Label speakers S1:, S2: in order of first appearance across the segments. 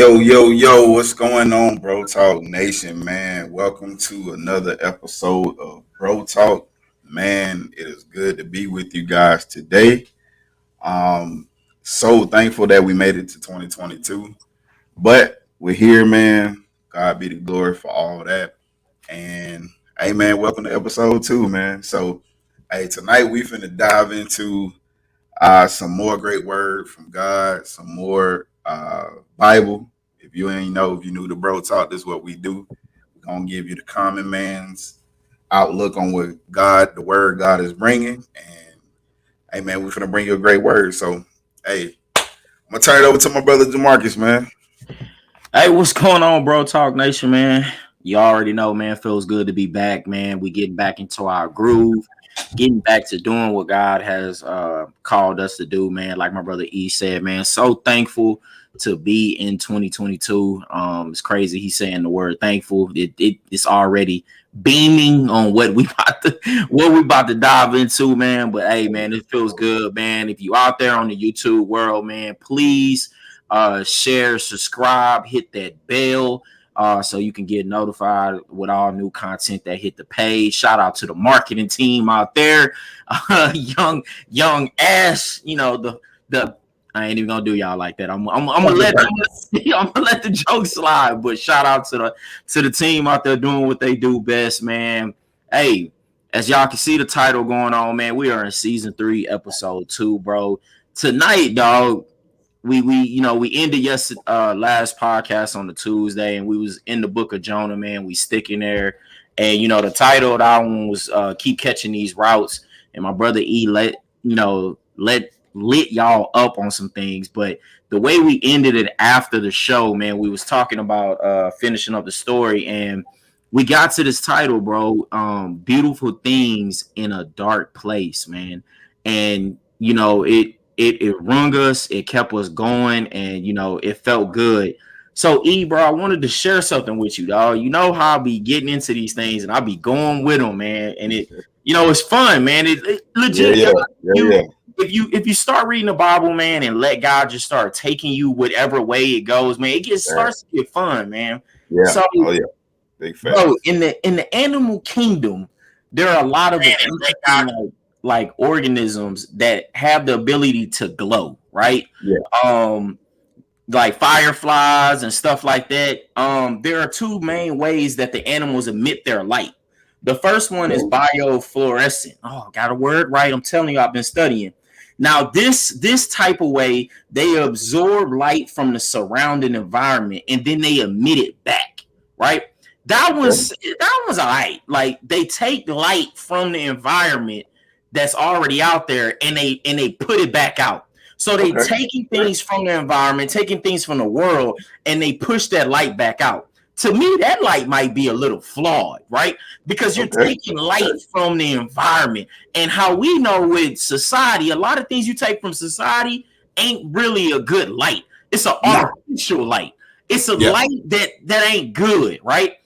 S1: Yo, what's going on, BroTalk Nation, man? Welcome to another episode of BroTalk. Man, it is good to be with you guys today. So thankful that we made it to 2022. But we're here, man. God be the glory for all that. And hey man, welcome to episode 2, man. So hey, tonight we finna dive into some more great word from God, some more Bible. If you new to Bro Talk, this is what we do. We're going to give you the common man's outlook on what God, the word God is bringing. And, hey, man, we're going to bring you a great word. So, hey, I'm going to turn it over to my brother Jamarcus, man.
S2: Hey, what's going on, Bro Talk Nation, man? You already know, man. Feels good to be back, man. We getting back into our groove, getting back to doing what God has called us to do, man. Like my brother E said, man. So thankful to be in 2022. It's crazy. He's saying the word thankful. It's already beaming on what we about to dive into, man. But hey, man, it feels good, man. If you out there on the YouTube world, man, please share, subscribe, hit that bell so you can get notified with all new content that hit the page. Shout out to the marketing team out there. Young Ash, you know, the I ain't even gonna do y'all like that. I'm gonna let the joke slide, but shout out to the team out there doing what they do best, man. Hey, as y'all can see the title going on, man, we are in season 3, episode 2, bro. Tonight, dog, we ended last podcast on the Tuesday, and we was in the book of Jonah, man. We sticking there, and the title of that one was keep catching these routes. And my brother E lit y'all up on some things, but the way we ended it after the show, man, we was talking about finishing up the story, and we got to this title, bro. Beautiful things in a dark place, man. And it wrung us, it kept us going, and it felt good. So E, bro, I wanted to share something with you, dog. You know how I be getting into these things and I be going with them, man. And it's fun, man. It legit.
S1: Yeah.
S2: If you start reading the Bible, man, and let God just start taking you whatever way it goes, man, starts to get fun, man.
S1: Yeah.
S2: So,
S1: Big fan.
S2: bro, in the animal kingdom, there are a lot of like organisms that have the ability to glow, right?
S1: Yeah.
S2: Like fireflies and stuff like that. There are 2 main ways that the animals emit their light. The first one is biofluorescent. Oh, got a word right. I'm telling you, I've been studying. Now, this type of way, they absorb light from the surrounding environment and then they emit it back, right? That was all right. Like, they take light from the environment that's already out there and they put it back out. So they taking things from the environment, taking things from the world, and they push that light back out. To me, that light might be a little flawed, right? Because you're taking light from the environment. And how we know with society, a lot of things you take from society ain't really a good light. It's an artificial light. It's a light that ain't good, right?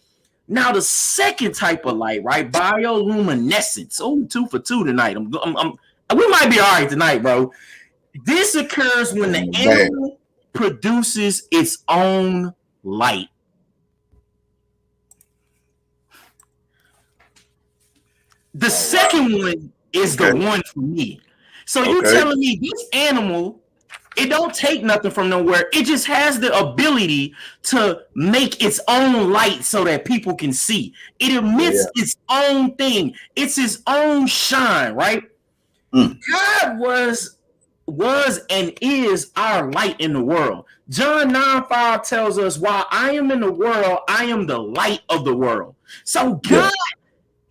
S2: Now, the second type of light, right? Bioluminescence. Oh, 2 for 2 tonight. We might be all right tonight, bro. This occurs when the animal produces its own light. The second one is the one for me. So you telling me this animal, it don't take nothing from nowhere. It just has the ability to make its own light so that people can see. It emits its own thing. It's its own shine, right? God was and is our light in the world. John 9:5 tells us, while I am in the world, I am the light of the world. So God,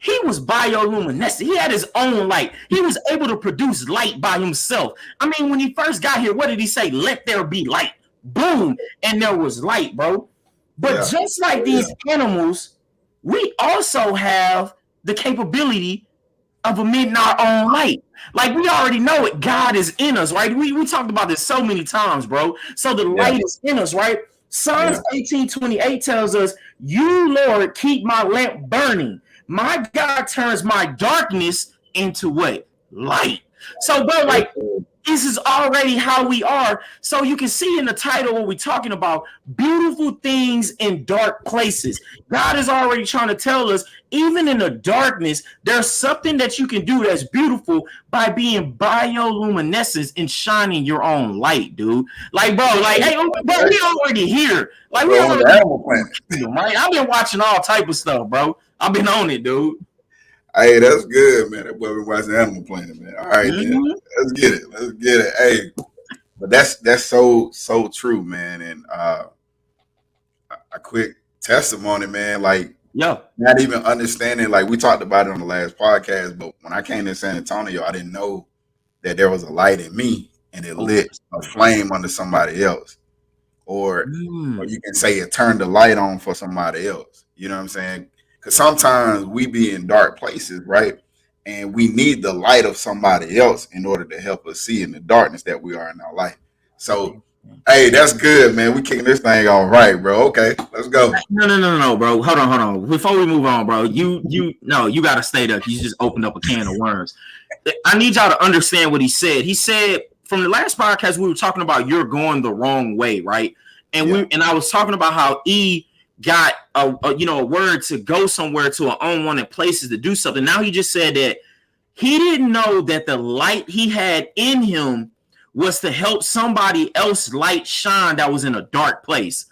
S2: he was bioluminescent. He had his own light. He was able to produce light by himself. I mean, when he first got here, what did he say? Let there be light. Boom. And there was light, bro. But just like these animals, we also have the capability of emitting our own light. Like, we already know it. God is in us, right? We talked about this so many times, bro. So the light is in us, right? Psalms 18:28 tells us, you, Lord, keep my lamp burning. My God turns my darkness into what? Light. So, bro, like, This is already how we are. So you can see in the title what we're talking about, beautiful things in dark places. God is already trying to tell us, even in the darkness, there's something that you can do that's beautiful by being bioluminescence and shining your own light, dude. Like, bro, like, hey, bro, we already here. Like, we
S1: Bro, on the
S2: already
S1: Animal Planet.
S2: kingdom, right? I've been watching all type of stuff, bro. I've been on it, dude.
S1: Hey, that's good, man. That boy been watching Animal Planet, man. All right, then.
S2: Mm-hmm.
S1: Let's get it. Let's get it. Hey, but that's so true, man. And a quick testimony, man. Like,
S2: Yeah.
S1: not even understanding. Like, we talked about it on the last podcast, but when I came to San Antonio, I didn't know that there was a light in me, and it
S2: Oh,
S1: lit a flame under somebody else, or
S2: mm.
S1: you can say it turned the light on for somebody else. You know what I'm saying? Because sometimes we be in dark places, right? And we need the light of somebody else in order to help us see in the darkness that we are in our life. So, hey, that's good, man. We kicking this thing off right, bro. Okay, let's go.
S2: No, bro. Hold on. Before we move on, bro, you gotta stay there. You just opened up a can of worms. I need y'all to understand what he said. He said from the last podcast we were talking about you're going the wrong way, right? And I was talking about how E got a word to go somewhere to an unwanted places to do something. Now he just said that he didn't know that the light he had in him was to help somebody else light shine that was in a dark place.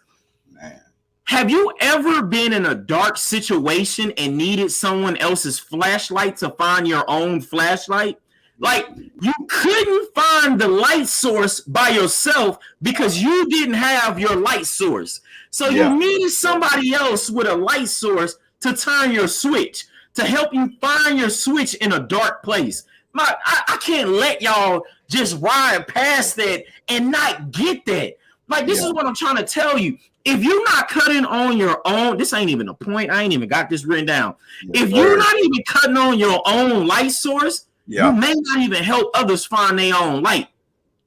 S1: Man.
S2: Have you ever been in a dark situation and needed someone else's flashlight to find your own flashlight? Like, you couldn't find the light source by yourself because you didn't have your light source. So you needed somebody else with a light source to turn your switch, to help you find your switch in a dark place. I can't let y'all just ride past that and not get that. Like, this is what I'm trying to tell you. If you're not cutting on your own, this ain't even a point. I ain't even got this written down. If you're not even cutting on your own light source, you may not even help others find their own light.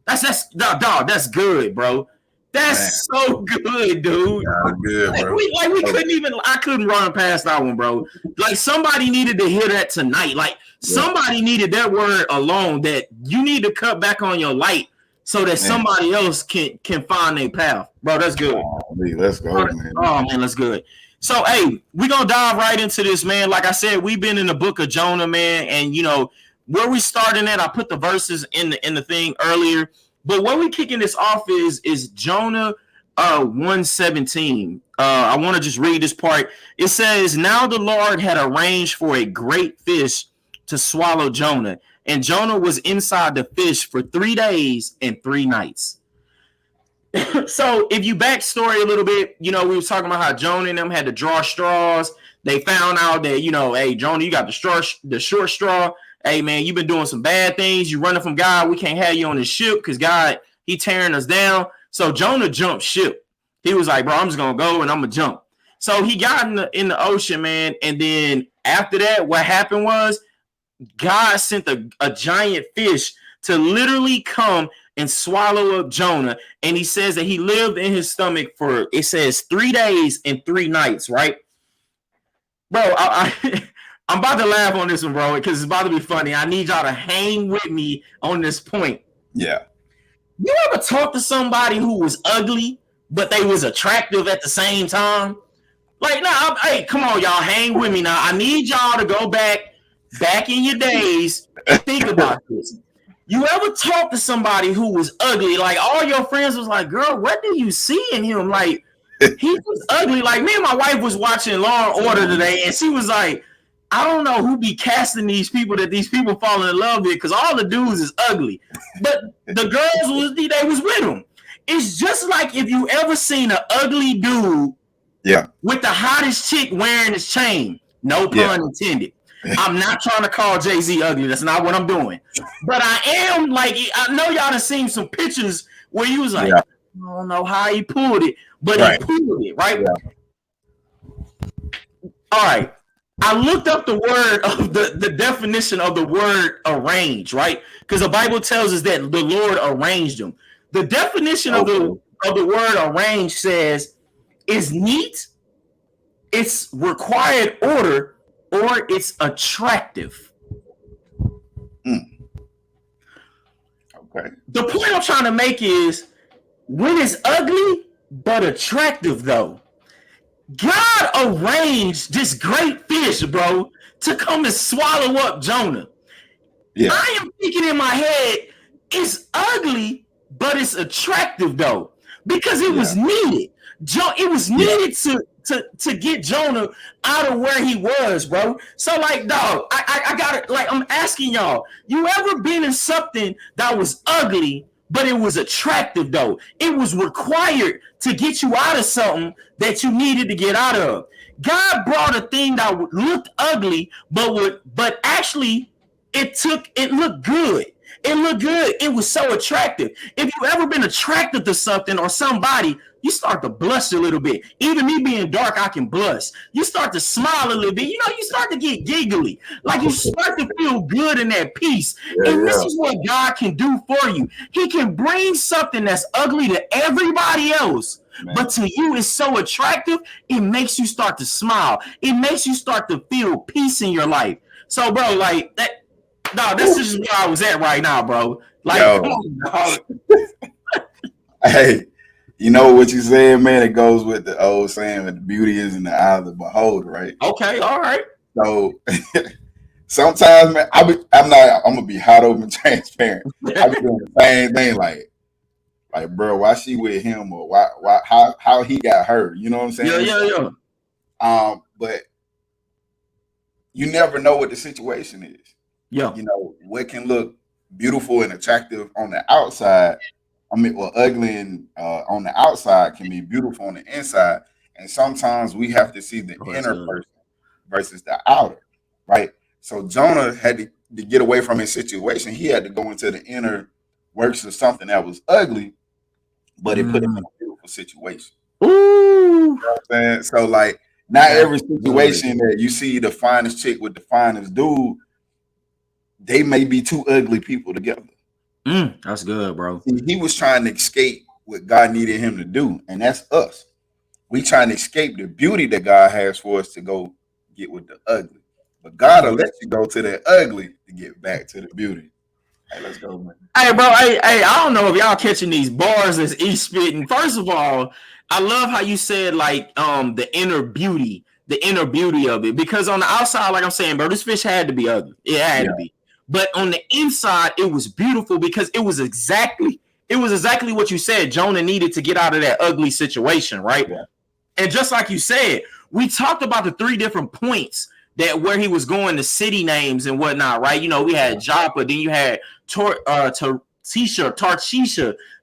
S2: That's good, bro. That's so good, dude.
S1: Yeah, good, bro.
S2: We couldn't even. I couldn't run past that one, bro. Like, somebody needed to hear that tonight. Like, somebody needed that word alone. That you need to cut back on your light so that somebody else can find their path, bro. That's good.
S1: Let's go, man.
S2: Oh man, that's good. So, hey, we're gonna dive right into this, man. Like I said, we've been in the book of Jonah, man, and where we starting at. I put the verses in the thing earlier. But what we kicking this off is Jonah 1:17. I want to just read this part. It says, "Now the Lord had arranged for a great fish to swallow Jonah, and Jonah was inside the fish for 3 days and 3 nights." So if you backstory a little bit, we was talking about how Jonah and them had to draw straws. They found out that, hey, Jonah, you got the short straw. Hey, man, you've been doing some bad things. You running from God. We can't have you on this ship because God, he tearing us down. So Jonah jumped ship. He was like, bro, I'm just going to go and I'm going to jump. So he got in the ocean, man. And then after that, what happened was God sent a giant fish to literally come and swallow up Jonah. And he says that he lived in his stomach for, it says, 3 days and 3 nights, right? Bro, I'm about to laugh on this one, bro, because it's about to be funny. I need y'all to hang with me on this point.
S1: Yeah.
S2: You ever talk to somebody who was ugly, but they was attractive at the same time? Like, hey, come on, y'all, hang with me now. I need y'all to go back in your days and think about this. You ever talk to somebody who was ugly? Like, all your friends was like, girl, what do you see in him? Like, he was ugly. Like, me and my wife was watching Law and Order today, and she was like, I don't know who be casting these people that these people fall in love with because all the dudes is ugly. But the girls, they was with them. It's just like if you ever seen an ugly dude with the hottest chick wearing his chain. No pun intended. I'm not trying to call Jay-Z ugly. That's not what I'm doing. But I am like, I know y'all have seen some pictures where you was like, I don't know how he pulled it, but he pulled it, right? All right. I looked up the word of the definition of the word arrange, right? Because the Bible tells us that the Lord arranged them. The definition of the word arrange says is neat, it's required order, or it's attractive.
S1: Okay.
S2: The point I'm trying to make is when it's ugly but attractive, though, God arranged this great fish, bro, to come and swallow up Jonah.
S1: Yeah.
S2: I am thinking in my head, it's ugly, but it's attractive though, because it
S1: Yeah.
S2: was needed. It was
S1: Yeah.
S2: needed to get Jonah out of where he was, bro. So like, dog, I got it. Like, I'm asking y'all, you ever been in something that was ugly, but it was attractive though? It was required to get you out of something that you needed to get out of. God brought a thing that looked ugly, but actually it looked good. It looked good. It was so attractive. If you ever been attracted to something or somebody, you start to blush a little bit. Even me being dark, I can blush. You start to smile a little bit. You know, you start to get giggly. Like you start to feel good in that peace.
S1: Yeah.
S2: And this
S1: Yeah.
S2: is what God can do for you. He can bring something that's ugly to everybody else.
S1: Man.
S2: But to you, it's so attractive, it makes you start to smile. It makes you start to feel peace in your life. So, bro, like that. No, this is where I was at right now, bro. Like, come
S1: Yo.
S2: on, dog.
S1: Hey, you know what you said, man? It goes with the old saying that the beauty is in the eye of the beholder, right?
S2: Okay, all right.
S1: So sometimes, man, I'm gonna be hot open transparent. I be doing the same thing, like, bro, why she with him, or why, how he got her? You know what I'm
S2: Yeah,
S1: saying?
S2: yeah, yeah.
S1: But you never know what the situation is.
S2: Yeah.
S1: You know, what can look beautiful and attractive on the outside, or ugly and on the outside, can be beautiful on the inside. And sometimes we have to see the
S2: Oh, that's
S1: inner
S2: good.
S1: person versus the outer, right? So Jonah had to get away from his situation. He had to go into the inner works of something that was ugly, but it put him in a beautiful situation.
S2: Ooh,
S1: You know what I'm saying? So, like, not
S2: that's
S1: every
S2: good.
S1: situation that you see the finest chick with the finest dude, they may be two ugly people together.
S2: That's good, bro.
S1: See, he was trying to escape what God needed him to do, and that's us. We trying to escape the beauty that God has for us to go get with the ugly. But God will let you go to that ugly to get back to the beauty. Hey, let's go, man.
S2: Hey, bro. Hey, I don't know if y'all catching these bars as each spitting. First of all, I love how you said like the inner beauty of it. Because on the outside, like I'm saying, bro, this fish had to be ugly. It had to
S1: Yeah,
S2: be. But on the inside, it was beautiful because it was exactly what you said. Jonah needed to get out of that ugly situation, right?
S1: yeah,
S2: And just like you said, we talked about the three different points that where he was going, the city names and whatnot, right? You know, we had Joppa, then you had Tarshisha.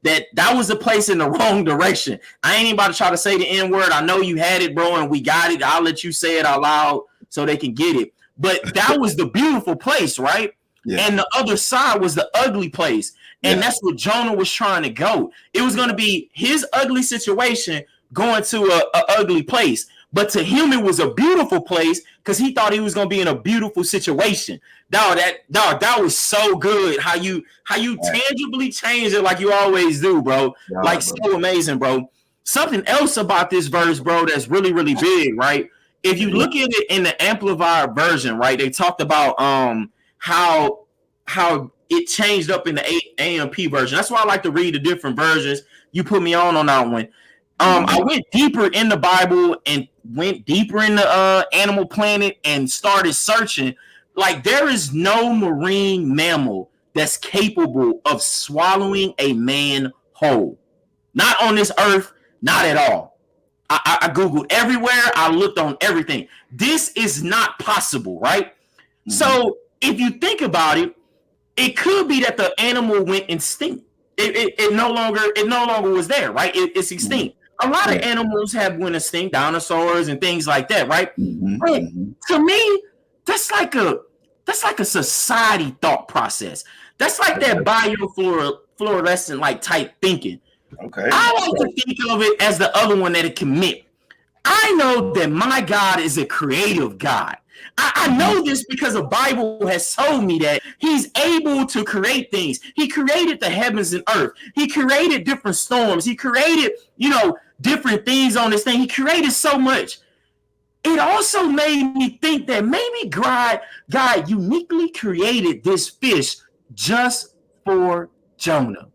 S2: That was the place in the wrong direction. I ain't even about to try to say the N word. I know you had it, bro, and we got it. I'll let you say it out loud so they can get it. But that was the beautiful place, right?
S1: yeah,
S2: And the other side was the ugly place. And
S1: yeah.
S2: that's what Jonah was trying to go. It was going to be his ugly situation going to a ugly place. But to him, it was a beautiful place because he thought he was going to be in a beautiful situation. That was so good. How you
S1: Right.
S2: tangibly change it like you always do, bro.
S1: Yeah,
S2: Like
S1: bro.
S2: so amazing, bro. Something else about this verse, bro, that's really, really big, right? If you
S1: Yeah,
S2: look at it in the amplified version, right, they talked about how it changed up in the AMP version. That's why I like to read the different versions. You put me on that one. I went deeper in the Bible and went deeper in the Animal Planet and started searching. Like there is no marine mammal that's capable of swallowing a man whole. Not on this earth, not at all. I Googled everywhere. I looked on everything. This is not possible, right?
S1: mm-hmm.
S2: So if you think about it, it could be that the animal went extinct. It no longer was there, right? It's
S1: Mm-hmm.
S2: extinct. A lot of
S1: Yeah.
S2: animals have went extinct, dinosaurs and things like that, right?
S1: Mm-hmm.
S2: But
S1: Mm-hmm.
S2: to me, that's like a society thought process. That's like that biofluorescent like type thinking.
S1: Okay.
S2: I like to think of it as the other one that it commit. I know that my God is a creative God. I
S1: Mm-hmm.
S2: know this because the Bible has told me that he's able to create things. He created the heavens and earth. He created different storms. He created, different things on this thing. He created so much. It also made me think that maybe God uniquely created this fish just for Jonah.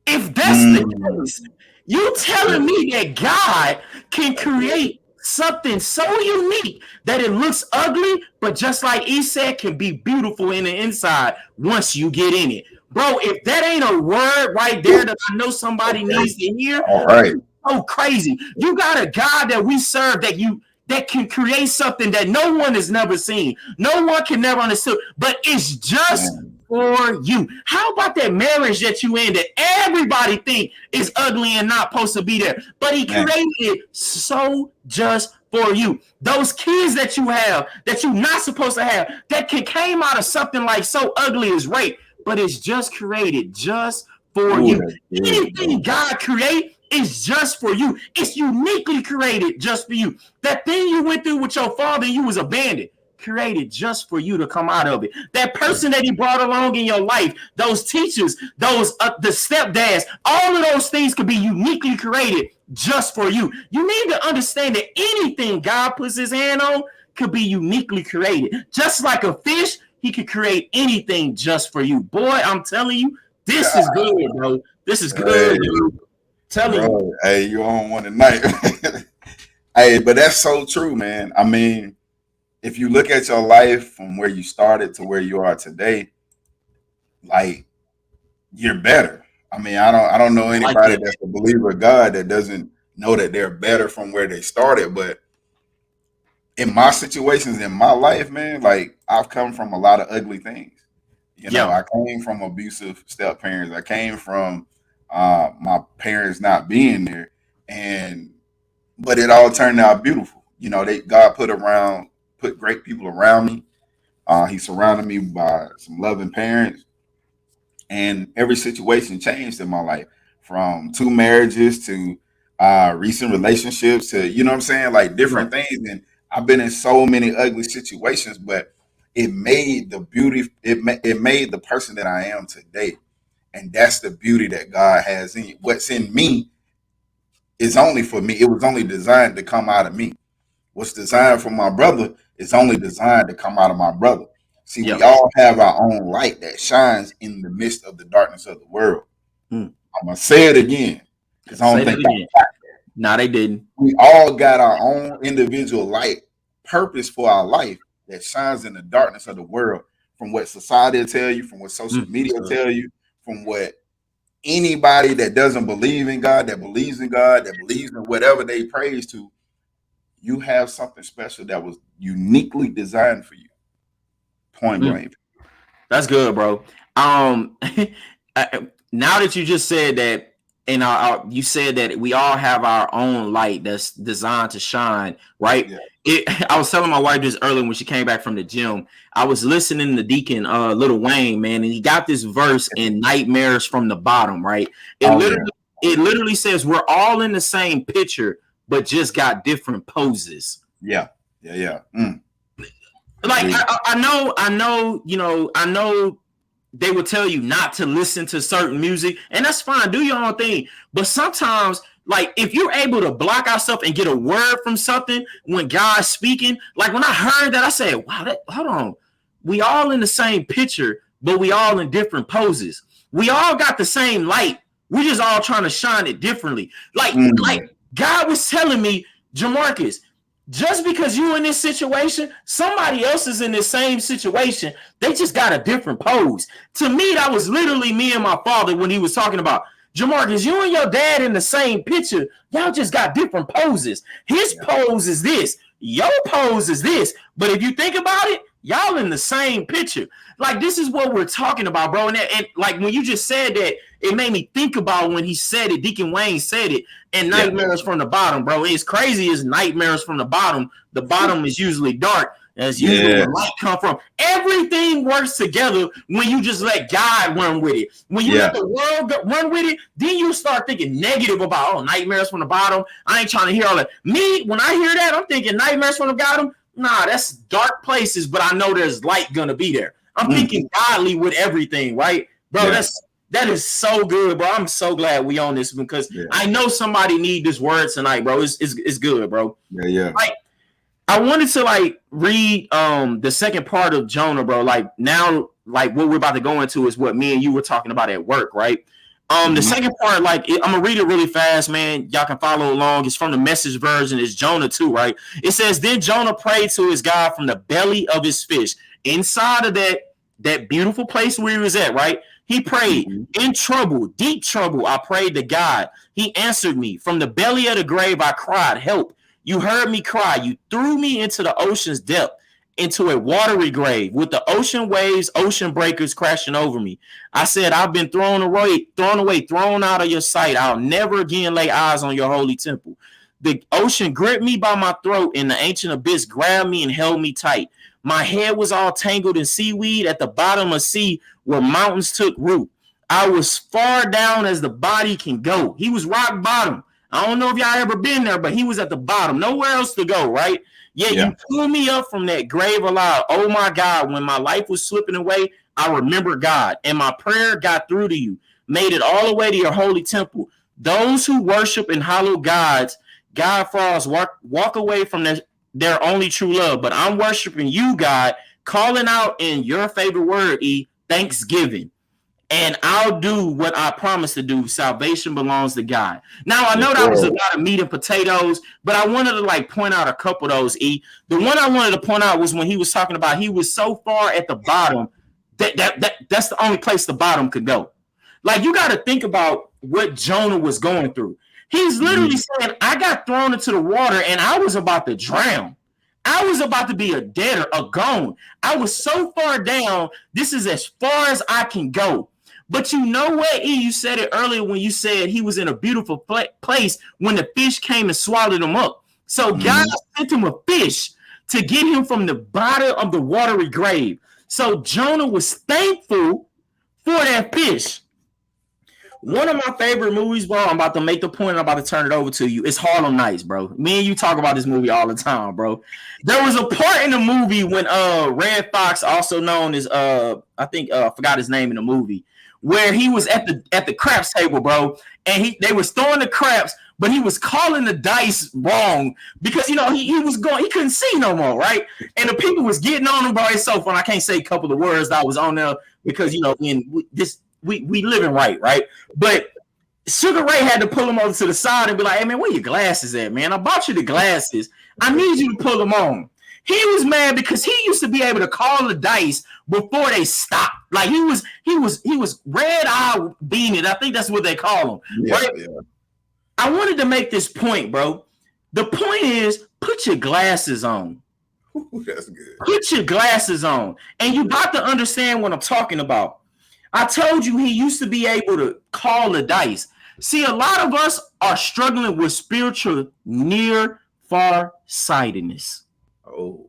S2: If that's the
S1: Mm.
S2: case, you telling me that God can create something so unique that it looks ugly, but just like he said, can be beautiful in the inside once you get in it. Bro, if that ain't a word right there that I know somebody
S1: Okay.
S2: needs to hear,
S1: All right.
S2: so crazy. You got a God that we serve that can create something that no one has never seen. No one can never understand, but it's just
S1: Man.
S2: for you. How about that marriage that you in that everybody think is ugly and not supposed to be there, but he
S1: Man.
S2: created it so just for you. Those kids that you have that you're not supposed to have that came out of something like so ugly as rape, but it's just created just for
S1: Ooh,
S2: you.
S1: that's good,
S2: Anything
S1: bro.
S2: God create is just for you. It's uniquely created just for you. That thing you went through with your father, you was abandoned, created just for you to come out of it. That person that he brought along in your life, those teachers, those the stepdads, all of those things could be uniquely created just for you. You need to understand that anything God puts his hand on could be uniquely created. Just like a fish, he could create anything just for you. Boy, I'm telling you, this is good, bro. This is good,
S1: Hey,
S2: dude. Telling you.
S1: bro. Hey, you on one tonight? Hey, but that's so true, man. I mean, if you look at your life from where you started to where you are today, like you're better. I mean, I don't know
S2: I like
S1: anybody
S2: that.
S1: that's a believer of God that doesn't know that they're better from where they started. But in my situations in my life, man, like I've come from a lot of ugly things. You know,
S2: Yeah.
S1: I came from abusive step parents. I came from my parents not being there, and but it all turned out beautiful. You know, they God put great people around me. He surrounded me by some loving parents, and every situation changed in my life, from two marriages to recent relationships to you know what I'm saying, like
S2: Yeah.
S1: different things. And I've been in so many ugly situations, but it made the beauty. It made the person that I am today, and that's the beauty that God has in you. What's in me is only for me. It was only designed to come out of me. What's designed for my brother is only designed to come out of my brother. See, we
S2: Yeah.
S1: all have our own light that shines in the midst of the darkness of the world.
S2: Mm.
S1: I'm gonna say it again because I
S2: Say
S1: don't
S2: that
S1: think y'all
S2: again.
S1: got it.
S2: No, they didn't.
S1: We all got our own individual light, purpose for our life that shines in the darkness of the world. From what society will tell you, from what social media
S2: That's
S1: will
S2: good.
S1: tell you, from what anybody that doesn't believe in God, that believes in God, that believes in whatever they praise to, you have something special that was uniquely designed for you. Point
S2: Mm.
S1: blank.
S2: That's good, bro. Now that you just said that, and you said that we all have our own light that's designed to shine, right?
S1: Yeah.
S2: I was telling my wife this earlier when she came back from the gym. I was listening to Deacon Little Wayne, man, and he got this verse in Nightmares from the Bottom, right? It
S1: Oh yeah.
S2: literally, it literally says we're all in the same picture, but just got different poses.
S1: Yeah. Yeah. Yeah. Mm.
S2: Like
S1: Agreed.
S2: I know they will tell you not to listen to certain music, and that's fine. Do your own thing. But sometimes, like if you're able to block ourselves and get a word from something when God's speaking, like when I heard that, I said, "Wow, hold on, we all in the same picture, but we all in different poses. We all got the same light. We just all trying to shine it differently." Like
S1: Mm.
S2: God was telling me, Jamarcus, just because you in this situation, somebody else is in the same situation. They just got a different pose. To me, that was literally me and my father when he was talking about, Jamarcus, you and your dad in the same picture. Y'all just got different poses. His
S1: Yeah.
S2: pose is this. Your pose is this. But if you think about it, y'all in the same picture. Like this is what we're talking about, bro. And like when you just said that, it made me think about when he said it. Deacon Wayne said it. And
S1: Yeah.
S2: Nightmares from the Bottom, bro. It's crazy as Nightmares from the Bottom. The bottom is usually dark. That's usually where
S1: Yes.
S2: light come from. Everything works together when you just let God run with it. When you let
S1: Yeah.
S2: the world run with it, then you start thinking negative about, oh, Nightmares from the Bottom. I ain't trying to hear all that. Me, when I hear that, I'm thinking Nightmares from the Bottom. Nah, that's dark places, but I know there's light gonna be there. I'm
S1: Mm.
S2: thinking godly with everything, right? Bro,
S1: Yeah.
S2: that is so good, bro. I'm so glad we on this because
S1: Yeah.
S2: I know somebody need this word tonight, bro. It's good, bro.
S1: Yeah. Yeah.
S2: Like I wanted to like read the second part of Jonah, bro. Like now like what we're about to go into is what me and you were talking about at work, right? The
S1: Mhm.
S2: second part, like I'm gonna read it really fast, man. Y'all can follow along. It's from the Message version. It's Jonah 2, right? It says, "Then Jonah prayed to his God from the belly of his fish, inside of that beautiful place where he was at, right? He prayed
S1: Mhm.
S2: in trouble, deep trouble. I prayed to God. He answered me. From the belly of the grave, I cried, help. You heard me cry. You threw me into the ocean's depth, into a watery grave with the ocean waves, ocean breakers crashing over me. I said, I've been thrown away, thrown out of your sight. I'll never again lay eyes on your holy temple. The ocean gripped me by my throat, and the ancient abyss grabbed me and held me tight. My head was all tangled in seaweed at the bottom of sea where mountains took root. I was far down as the body can go. He was rock bottom. I don't know if y'all ever been there, but he was at the bottom. Nowhere else to go, right? Yet
S1: Yeah.
S2: you pulled me up from that grave alive. Oh my God, when my life was slipping away, I remember God, and my prayer got through to you, made it all the way to your holy temple. Those who worship and hallow God falls, walk away from their only true love. But I'm worshiping you, God, calling out in your favorite word, thanksgiving. And I'll do what I promised to do. Salvation belongs to God. Now I
S1: Yes,
S2: know that was a
S1: sir.
S2: lot of meat and potatoes, but I wanted to like point out a couple of those. The one I wanted to point out was when he was talking about he was so far at the bottom that's the only place the bottom could go. Like you got to think about what Jonah was going through. He's literally
S1: Mhm.
S2: saying, "I got thrown into the water and I was about to drown. I was about to be a dead or a gone. I was so far down. This is as far as I can go." But you know what, E? You said it earlier when you said he was in a beautiful place when the fish came and swallowed him up. So God
S1: Mhm.
S2: sent him a fish to get him from the bottom of the watery grave. So Jonah was thankful for that fish. One of my favorite movies, bro. I'm about to make the point. I'm about to turn it over to you. It's Harlem Nights, bro. Me and you talk about this movie all the time, bro. There was a part in the movie when Red Fox, also known as I think I forgot his name in the movie, where he was at the craps table, bro, and they was throwing the craps, but he was calling the dice wrong because he couldn't see no more, right? And the people was getting on him, bro. It's so fun. I can't say a couple of words that was on there because we living right? But Sugar Ray had to pull him over to the side and be like, "Hey man, where your glasses at, man? I bought you the glasses. I need you to pull them on." He was mad because he used to be able to call the dice before they stopped. Like he was red eye beaming. I think that's what they call him,
S1: Yeah,
S2: right?
S1: yeah.
S2: I wanted to make this point, bro. The point is, put your glasses on.
S1: Ooh, that's good.
S2: Put your glasses on, and you got to understand what I'm talking about. I told you he used to be able to call the dice. See, a lot of us are struggling with spiritual near far sightedness.
S1: Oh,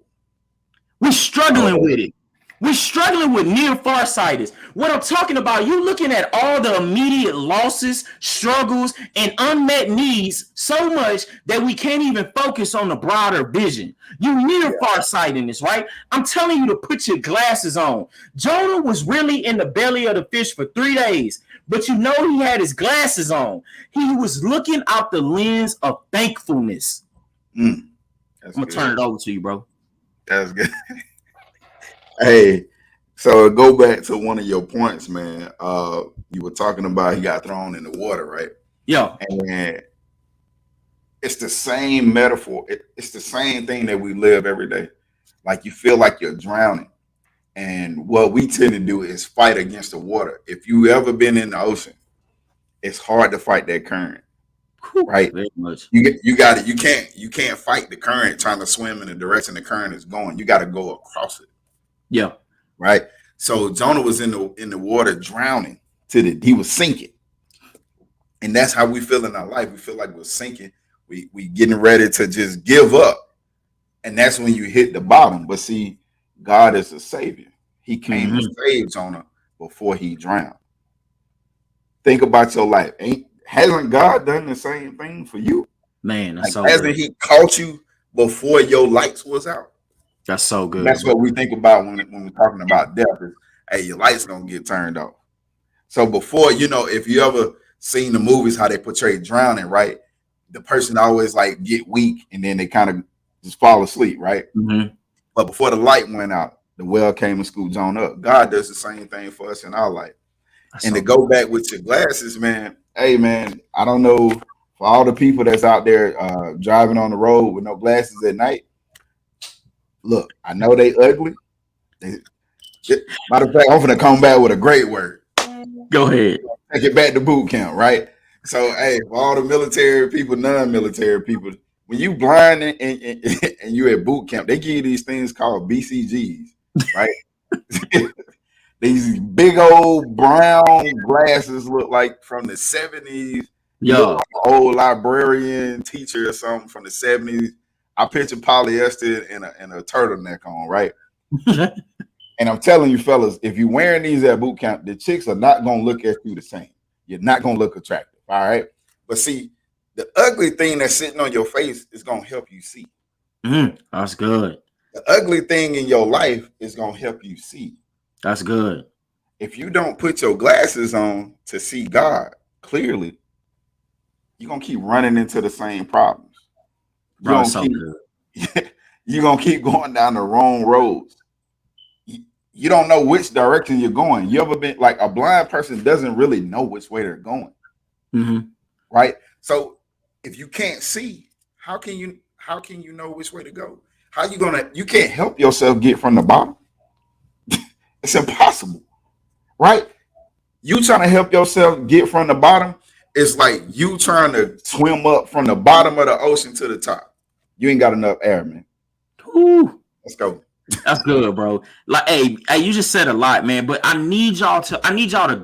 S2: We're struggling
S1: oh,
S2: with it. We're struggling with near farsightedness. What I'm talking about, you looking at all the immediate losses, struggles, and unmet needs so much that we can't even focus on the broader vision. You near
S1: yeah.
S2: farsightedness, right? I'm telling you to put your glasses on. Jonah was really in the belly of the fish for 3 days, but you know he had his glasses on. He was looking out the lens of thankfulness.
S1: Mm, that's
S2: I'm gonna turn
S1: good.
S2: it over to you, bro.
S1: That's good. Hey, so go back to one of your points, man. You were talking about he got thrown in the water, right?
S2: Yo,
S1: And it's the same metaphor. It's the same thing that we live every day. Like you feel like you're drowning. And what we tend to do is fight against the water. If you ever been in the ocean, it's hard to fight that current,
S2: whew,
S1: right?
S2: very much.
S1: You got it. You can't fight the current trying to swim in the direction the current is going. You got to go across it,
S2: Yeah.
S1: right? So Jonah was in the water drowning he was sinking. And that's how we feel in our life. We feel like we're sinking. We getting ready to just give up. And that's when you hit the bottom. But see, God is a savior. He came to
S2: Mm-hmm.
S1: save Jonah before he drowned. Think about your life. Hasn't God done the same thing for you?
S2: Man, that's
S1: Like,
S2: so
S1: hasn't
S2: good.
S1: he caught you before your lights was out?
S2: That's so
S1: And
S2: good,
S1: that's
S2: bro.
S1: what we think about when we're talking about death is, hey, your lights gonna get turned off. So before, if you ever seen the movies how they portray drowning, right? The person always like get weak and then they kind of just fall asleep, right?
S2: Mm-hmm.
S1: But before the light went out, the well came and scooped on up. God does the same thing for us in our life.
S2: That's
S1: And to
S2: so
S1: go
S2: good.
S1: back with your glasses, man, hey man, I don't know for all the people that's out there driving on the road with no glasses at night. Look, I know they ugly. They, Matter of fact, I'm gonna come back with a great word.
S2: Go ahead.
S1: Take it back to boot camp, right? So, hey, for all the military people, non-military people, when you blind and you at boot camp, they give you these things called BCGs, right? These big old brown glasses look like from the 70s. You look
S2: Yo.
S1: like an old librarian teacher or something from the 70s. I picture polyester and a turtleneck on, right? And I'm telling you, fellas, if you're wearing these at boot camp, the chicks are not gonna look at you the same. You're not gonna look attractive. All right. But see, the ugly thing that's sitting on your face is gonna help you see.
S2: That's good.
S1: The ugly thing in your life is gonna help you see.
S2: That's good.
S1: If you don't put your glasses on to see God clearly, you're gonna keep running into the same problems. You're
S2: Bro, it's
S1: gonna
S2: so
S1: keep
S2: good.
S1: you're gonna keep going down the wrong roads. You don't know which direction you're going. You ever been like a blind person doesn't really know which way they're going,
S2: Mm-hmm.
S1: right? So if you can't see, how can you know which way to go? How you can't help yourself get from the bottom. It's impossible, right? You trying to help yourself get from the bottom, it's like you trying to swim up from the bottom of the ocean to the top. You ain't got enough air, man.
S2: Whew.
S1: Let's go.
S2: That's good, bro. Like, hey, you just said a lot, man. But I need y'all to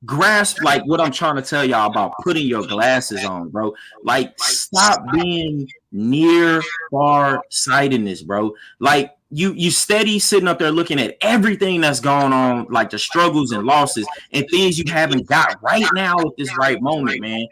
S2: grasp like what I'm trying to tell y'all about putting your glasses on, bro. Like, stop being near far sightedness, bro. Like, you steady sitting up there looking at everything that's going on, like the struggles and losses and things you haven't got right now at this right moment, man.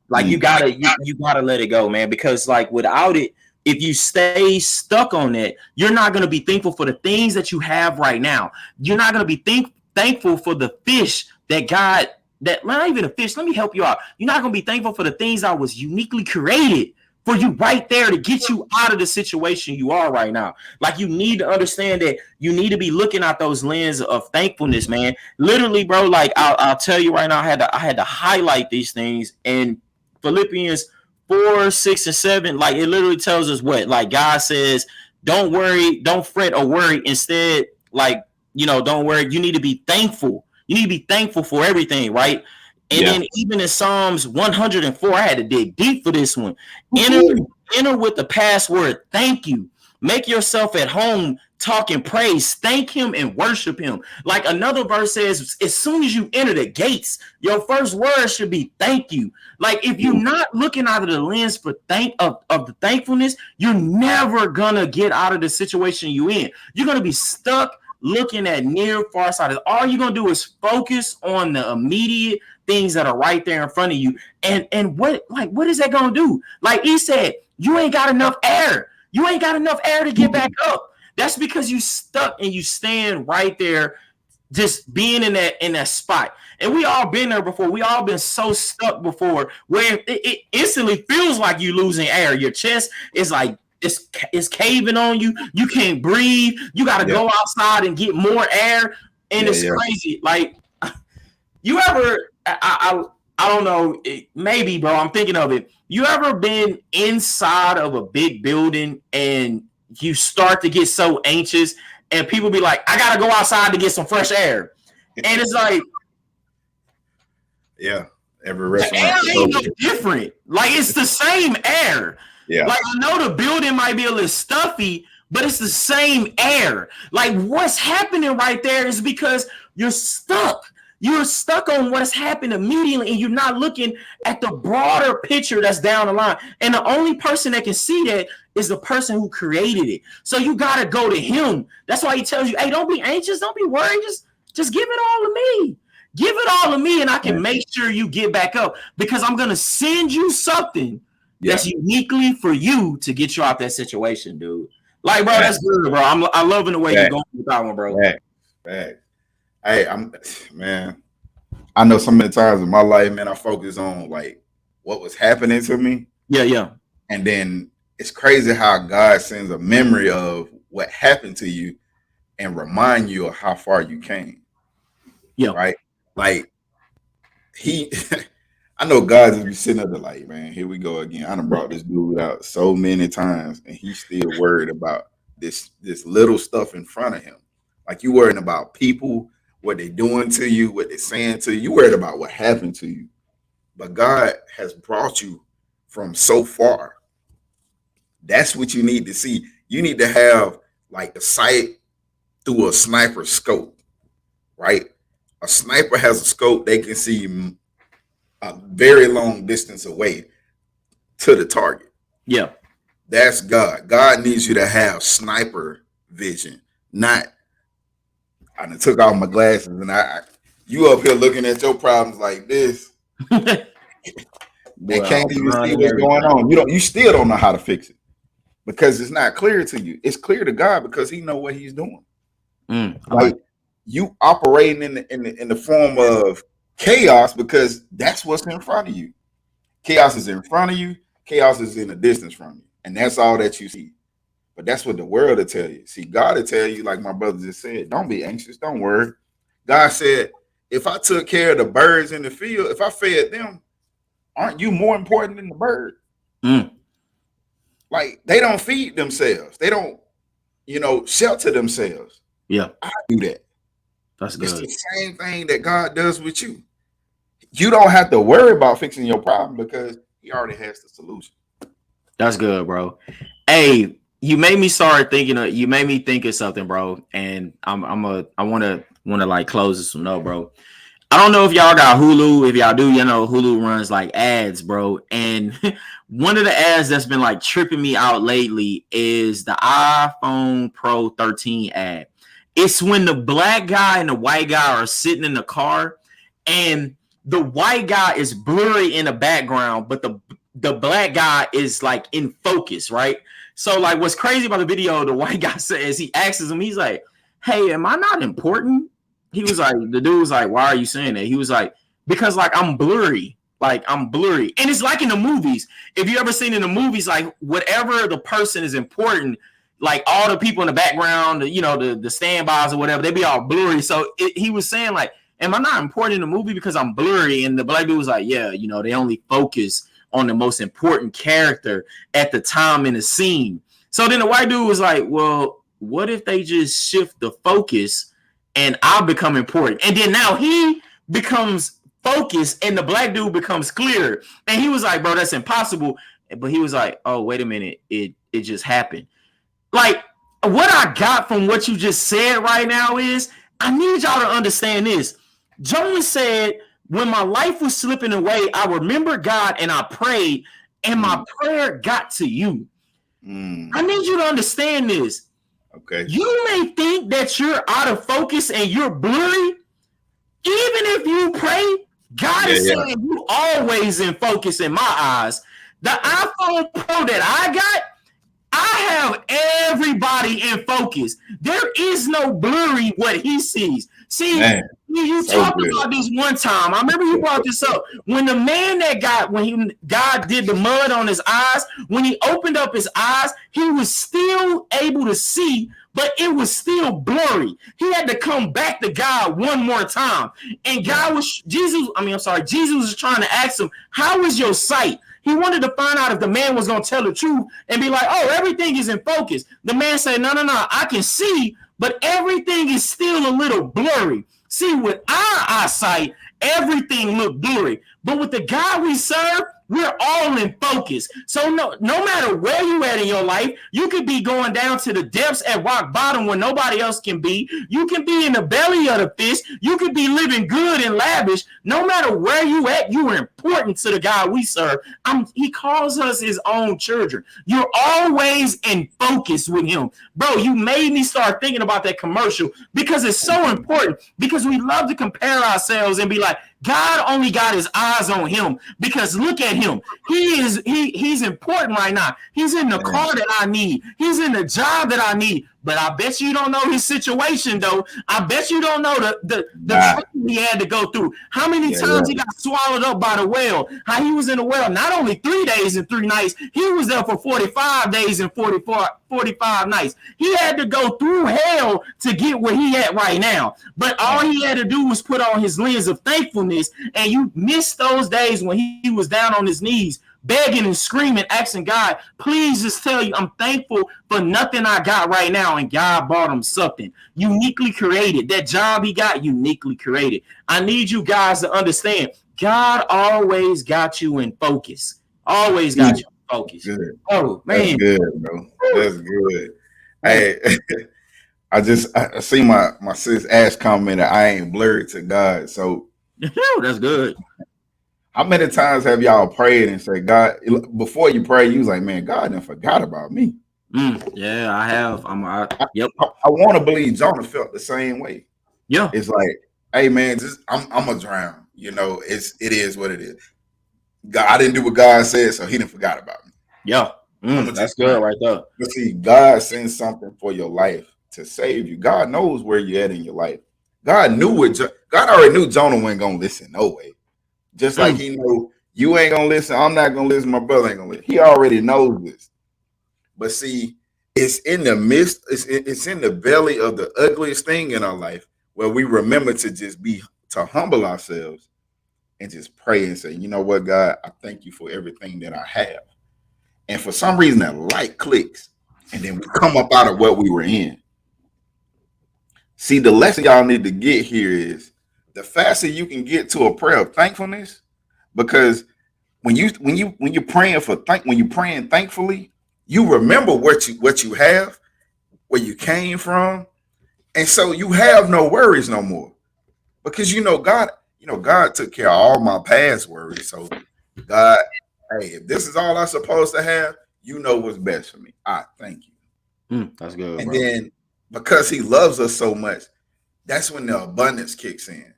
S2: Like, you
S1: Mm.
S2: gotta you gotta let it go, man. Because like without it, if you stay stuck on it, you're not going to be thankful for the things that you have right now. You're not going to be thankful for the fish that God, that not even a fish. Let me help you out. You're not going to be thankful for the things that was uniquely created for you right there to get you out of the situation you are right now. Like, you need to understand that you need to be looking at those lens of thankfulness, man. Literally, bro. Like, I'll tell you right now, I had to highlight these things in Philippians 4, 6, and 7. Like, it literally tells us what, like, God says, don't worry, don't fret or worry. Instead, like, don't worry. You need to be thankful. You need to be thankful for everything, right? And
S1: Yeah.
S2: then even in Psalms 104, I had to dig deep for this one. Enter,
S1: Woo-hoo.
S2: enter with the password, thank you. Make yourself at home, talk and praise, thank him and worship him. Like another verse says, as soon as you enter the gates, your first word should be thank you. Like, if you're not looking out of the lens for of the thankfulness, you're never gonna get out of the situation you in. You're gonna be stuck looking at near far sight. All you're gonna do is focus on the immediate things that are right there in front of you. And what is that gonna do? Like he said, you ain't got enough air. You ain't got enough air to get back up. That's because you stuck and you stand right there, just being in that spot. And we all been there before. We all been so stuck before where it instantly feels like you losing air. Your chest is like it's caving on you. You can't breathe. You got to
S1: Yeah.
S2: go outside and get more air. And
S1: Yeah.
S2: it's
S1: Yeah.
S2: crazy. Like, you ever? I don't know. Maybe, bro. I'm thinking of it. You ever been inside of a big building and you start to get so anxious, and people be like, "I gotta go outside to get some fresh air," and it's like
S1: Yeah. Every
S2: the
S1: restaurant
S2: air
S1: is
S2: ain't no
S1: open.
S2: different. Like, it's the same air.
S1: Yeah.
S2: Like, I know the building might be a little stuffy, but it's the same air. Like, what's happening right there is because you're stuck. You're stuck on what's happened immediately, and you're not looking at the broader picture that's down the line. And the only person that can see that is the person who created it. So you gotta go to him. That's why he tells you, "Hey, don't be anxious, don't be worried. Just give it all to me. Give it all to me, and I can
S1: Man.
S2: make sure you get back up because I'm gonna send you something
S1: Yeah.
S2: that's uniquely for you to get you out that situation, dude." Like, bro,
S1: Fact.
S2: that's good, bro. I'm loving the way you're
S1: Fact.
S2: going with that one, bro.
S1: Fact. Fact. Hey, man. I know so many times in my life, man, I focus on like what was happening to me.
S2: Yeah, yeah.
S1: And then it's crazy how God sends a memory of what happened to you and remind you of how far you came,
S2: Yeah.
S1: right? Like he I know God just be sitting up there like, man, here we go again. I done brought this dude out so many times and he's still worried about this little stuff in front of him. Like you worrying about people, what they doing to you, what they saying to you. You worried about what happened to you. But God has brought you from so far. That's what you need to see. You need to have like the sight through a sniper scope, right? A sniper has a scope, they can see a very long distance away to the target.
S2: Yeah.
S1: That's God. God needs you to have sniper vision, not I done took off my glasses and you up here looking at your problems like this and
S2: Boy,
S1: can't
S2: I'll
S1: even
S2: run
S1: see
S2: and
S1: what's going
S2: everything.
S1: on. You still don't know how to fix it because it's not clear to you. It's clear to God because He know what He's doing.
S2: I
S1: Like
S2: like
S1: you operating in the form of chaos because that's what's in front of you. Chaos is in front of you. Chaos is in the distance from you, and that's all that you see. But that's what the world will tell you. See, God will tell you, like my brother just said, don't be anxious, don't worry. God said, if I took care of the birds in the field, if I fed them, aren't you more important than the bird?
S2: mm,
S1: Like they don't feed themselves. They don't, shelter themselves.
S2: yeah,
S1: I do that.
S2: that's
S1: It's
S2: good.
S1: the same thing that God does with you. You don't have to worry about fixing your problem because He already has the solution.
S2: That's good, bro. Hey, you made me start thinking of you made me think of something, bro. And I wanna like close this one up, bro. I don't know if y'all got Hulu. If y'all do, you know Hulu runs like ads, bro. And one of the ads that's been like tripping me out lately is the iPhone Pro 13 ad. It's when the black guy and the white guy are sitting in the car, and the white guy is blurry in the background, but the black guy is like in focus, right? So like, what's crazy about the video? The white guy says he asks him, he's like, "Hey, am I not important?" He was like, the dude was like, "Why are you saying that?" He was like, "Because like I'm blurry, and it's like in the movies. If you ever seen in the movies, like whatever the person is important, like all the people in the background, the standbys or whatever, they be all blurry." So he was saying like, "Am I not important in the movie because I'm blurry?" And the black dude was like, "Yeah, they only focus on the most important character at the time in the scene." So then the white dude was like, "Well, what if they just shift the focus and I become important?" And then now he becomes focused and the black dude becomes clear. And he was like, "Bro, that's impossible." But he was like, "Oh, wait a minute. It just happened." Like, what I got from what you just said right now is I need y'all to understand this. Jones said, "When my life was slipping away, I remembered God and I prayed, and my
S1: Mm,
S2: prayer got to you." I
S1: mm,
S2: need you to understand this.
S1: okay.
S2: You may think that you're out of focus and you're blurry. Even if you pray, God
S1: Yeah,
S2: is
S1: yeah.
S2: saying you always in focus in my eyes. The
S1: Okay.
S2: iPhone Pro that I got, I have everybody in focus. There is no blurry what he sees. See,
S1: Man,
S2: you
S1: so
S2: talked
S1: good.
S2: about this one time. I remember you brought this up. When the man that God did the mud on his eyes, when he opened up his eyes, he was still able to see, but it was still blurry. He had to come back to God one more time. And
S1: Yeah.
S2: Jesus was trying to ask him, "How is your sight?" He wanted to find out if the man was going to tell the truth and be like, "Oh, everything is in focus." The man said, "No, no, no, I can see, but everything is still a little blurry." See, with our eyesight, everything look blurry. But with the God we serve, we're all in focus. So no matter where you at in your life, you could be going down to the depths at rock bottom where nobody else can be. You can be in the belly of the fish. You could be living good and lavish. No matter where you at, you are important to the God we serve. He calls us his own children. You're always in focus with him. Bro, you made me start thinking about that commercial because it's so important, because we love to compare ourselves and be like, God only got his eyes on him because look at him. He's important right now. He's in the
S1: Man.
S2: car that I need. He's in the job that I need. But I bet you don't know his situation though. I bet you don't know the
S1: Nah.
S2: trouble he had to go through. How many
S1: Yeah,
S2: times
S1: yeah.
S2: he got swallowed up by the whale? How he was in the whale not only 3 days and 3 nights, he was there for 45 days and 45 nights. He had to go through hell to get where he at right now. But all
S1: Man.
S2: he had to do was put on his lens of thankfulness, and you missed those days when he was down on his knees begging and screaming, asking God, please just tell you I'm thankful for nothing I got right now. And God brought him something uniquely created. That job he got, uniquely created. I need you guys to understand, God always got you in focus. Always got you in focus.
S1: Good.
S2: Oh,
S1: That's
S2: man.
S1: good, bro. That's good.
S2: Man.
S1: Hey, I see my sis Ash commented, I ain't blurred to God. So
S2: That's good.
S1: how many times have y'all prayed and said, God, before you pray, you was like, man, God done forgot about me.
S2: Yeah, I have. Yep.
S1: I want to believe Jonah felt the same way.
S2: Yeah.
S1: It's like, hey man, just I'm a drown. You know, it is what it is. God, I didn't do what God said, so he didn't forgot about me.
S2: Yeah. That's good right there.
S1: But see, God sends something for your life to save you. God knows where you're at in your life. God already knew Jonah wasn't gonna listen no way. Just like he knew you ain't gonna listen, I'm not gonna listen, my brother ain't gonna listen. He already knows this. But see, it's in the midst, it's in the belly of the ugliest thing in our life where we remember to humble ourselves and just pray and say, you know what, God, I thank you for everything that I have. And for some reason that light clicks, and then we come up out of what we were in. See, the lesson y'all need to get here is the faster you can get to a prayer of thankfulness, because when you're praying when you're praying thankfully, you remember what you have, where you came from, and so you have no worries no more, because God took care of all my past worries. So God, hey, if this is all I'm supposed to have, you know what's best for me. I thank you.
S2: That's good,
S1: And
S2: bro.
S1: then because he loves us so much, that's when the abundance kicks in.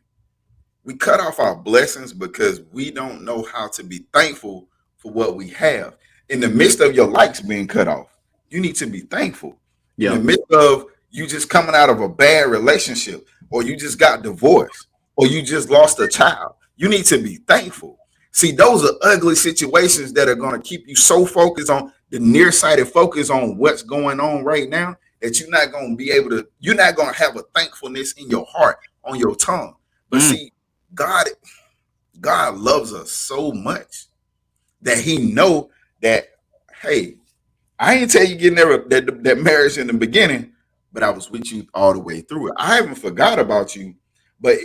S1: We cut off our blessings because we don't know how to be thankful for what we have. In the midst of your lights being cut off, you need to be thankful. In the midst of you just coming out of a bad relationship, or you just got divorced, or you just lost a child, you need to be thankful. See, those are ugly situations that are going to keep you so focused on the nearsighted focus on what's going on right now that you're not going to have a thankfulness in your heart, on your tongue. But see, God loves us so much that he know that, hey, I ain't tell you getting that marriage in the beginning, but I was with you all the way through it. I haven't forgot about you, but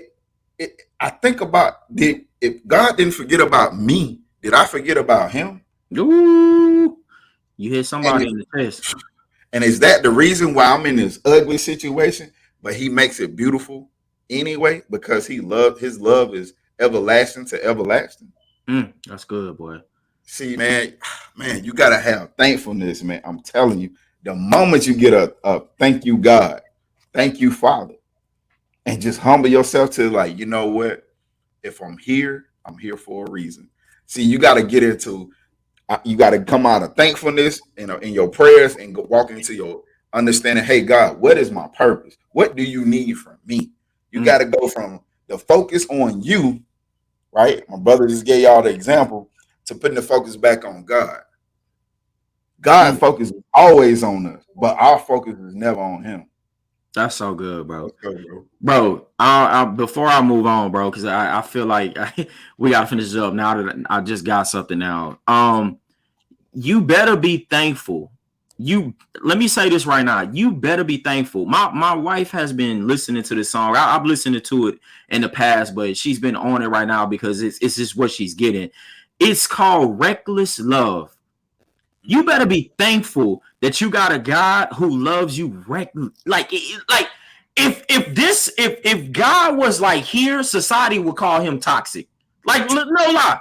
S1: I think about, if God didn't forget about me, did I forget about him?
S2: Ooh, you hit somebody in the chest.
S1: And is that the reason why I'm in this ugly situation? But he makes it beautiful anyway, because his love is everlasting to everlasting.
S2: That's good, boy.
S1: See, man, you gotta have thankfulness, man. I'm telling you, the moment you get a thank you, God, thank you, Father, and just humble yourself to, like, you know what? If I'm here for a reason. See, you got to get into, you got to come out of thankfulness in your prayers and walk into your understanding. Hey, God, what is my purpose? What do you need from me? You got to go from the focus on you, right? My brother just gave y'all the example, to putting the focus back on God. God focus is always on us, but our focus is never on him.
S2: That's so good, bro.
S1: Let's go, bro.
S2: Bro, before I move on, bro, because I feel like we gotta finish this up now that I just got something now. You better be thankful. Let me say this right now. You better be thankful. My wife has been listening to this song. I've listened to it in the past, but she's been on it right now because it's just what she's getting. It's called Reckless Love. You better be thankful that you got a God who loves you like if God was like here, society would call him toxic. Like, no lie.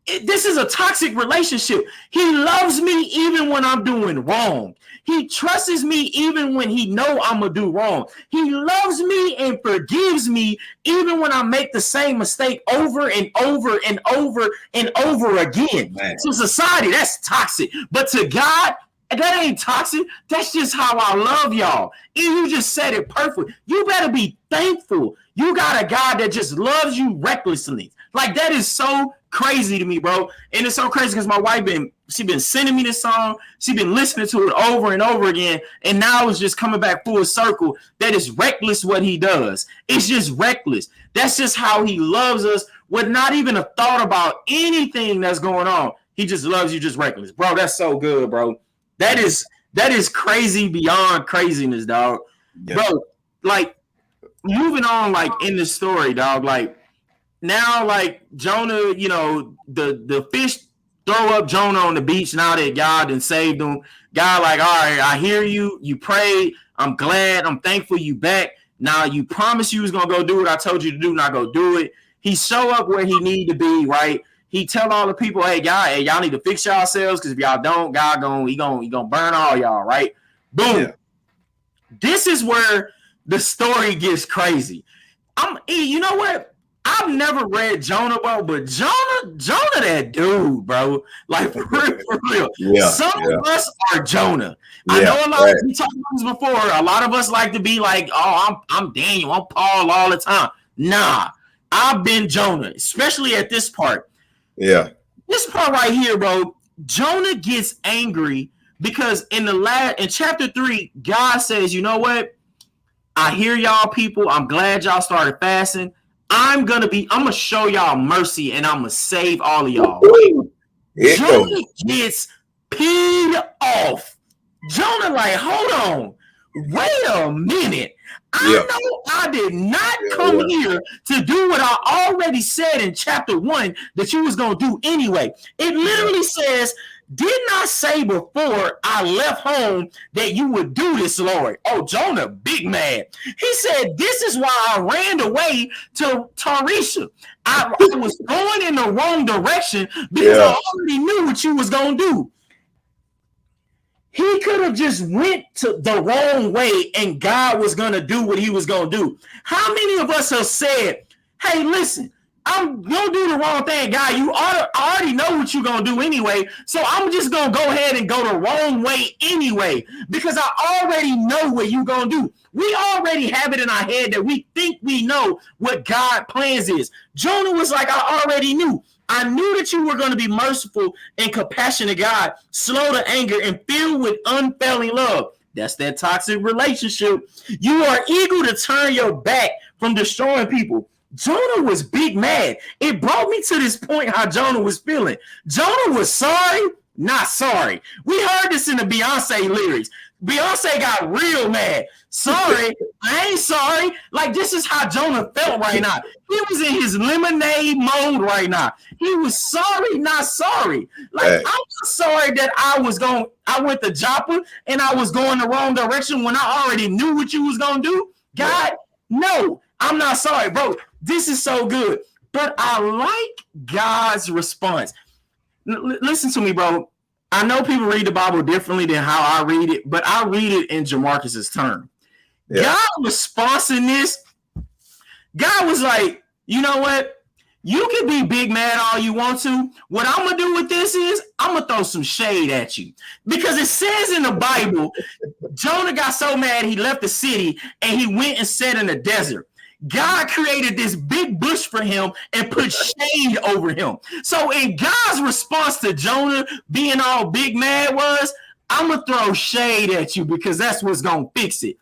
S2: This is a toxic relationship. He loves me even when I'm doing wrong. He trusts me even when he know I'm gonna do wrong. He loves me and forgives me even when I make the same mistake over and over and over and over again.
S1: Man.
S2: To society, that's toxic. But to God, that ain't toxic. That's just how I love y'all. And you just said it perfect. You better be thankful. You got a God that just loves you recklessly. Like, that is so crazy to me, bro. And it's so crazy because my wife she been sending me this song. She been listening to it over and over again. And now it's just coming back full circle. That is reckless what he does. It's just reckless. That's just how he loves us with not even a thought about anything that's going on. He just loves you just reckless. Bro, that's so good, bro. That is crazy beyond craziness, dog. Yeah. Bro, like, moving on, like, in the story, dog, like, now, like, Jonah, you know, the fish throw up Jonah on the beach now that God done saved him. God, like, all right, I hear you. You prayed. I'm glad. I'm thankful you back. Now, you promised you was going to go do what I told you to do. Now go do it. He show up where he need to be, right? He tell all the people, hey, y'all need to fix yourselves, because if y'all don't, God he gonna burn all y'all, right? Boom. Yeah. This is where the story gets crazy. You know what? I've never read Jonah, bro, but Jonah, that dude, bro. Like, for real. Yeah, Some of us are Jonah. Yeah, I know a lot of we talked about this before. A lot of us like to be like, oh, I'm Daniel, I'm Paul all the time. Nah, I've been Jonah, especially at this part. Yeah. This part right here, bro, Jonah gets angry because in chapter 3, God says, you know what? I hear y'all people. I'm glad y'all started fasting. I'm gonna show y'all mercy and I'm gonna save all of y'all. Right? Jonah gets peed off. Jonah, like, hold on, wait a minute. I know I did not come here to do what I already said in chapter 1 that you was gonna do anyway. It literally says, didn't I say before I left home that you would do this, Lord? Oh, Jonah, big man. He said, this is why I ran away to Tarisha. I was going in the wrong direction because I already knew what you was going to do. He could have just went to the wrong way and God was going to do what he was going to do. How many of us have said, hey, listen, I'm going to do the wrong thing, God. I already know what you're going to do anyway, so I'm just going to go ahead and go the wrong way anyway because I already know what you're going to do. We already have it in our head that we think we know what God's plans is. Jonah was like, I already knew. I knew that you were going to be merciful and compassionate, God, slow to anger and filled with unfailing love. That's that toxic relationship. You are eager to turn your back from destroying people. Jonah was big mad. It brought me to this point how Jonah was feeling. Jonah was sorry, not sorry. We heard this in the Beyonce lyrics. Beyonce got real mad. Sorry, I ain't sorry. Like, this is how Jonah felt right now. He was in his lemonade mode right now. He was sorry, not sorry. Like, I'm not sorry that I went to Joppa and I was going the wrong direction when I already knew what you was going to do. God, no, I'm not sorry, bro. This is so good. But I like God's response. Listen to me, bro. I know people read the Bible differently than how I read it, but I read it in Jamarcus's term. Yeah. God's response in this, God was like, you know what? You can be big mad all you want to. What I'm going to do with this is I'm going to throw some shade at you. Because it says in the Bible, Jonah got so mad he left the city and he went and sat in the desert. God created this big bush for him and put shade over him. So in God's response to Jonah being all big mad was, I'm going to throw shade at you because that's what's going to fix it.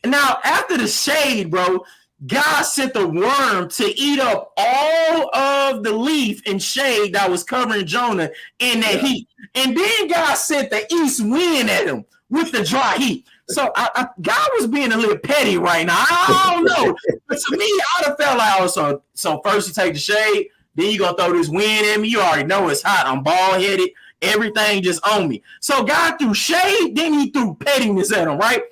S2: Now, after the shade, bro, God sent the worm to eat up all of the leaf and shade that was covering Jonah in that heat. And then God sent the east wind at him with the dry heat. So God was being a little petty right now. I don't know. But to me, I'd have felt like, so first you take the shade, then you're going to throw this wind at me. You already know it's hot. I'm bald-headed. Everything just on me. So God threw shade, then he threw pettiness at him, right?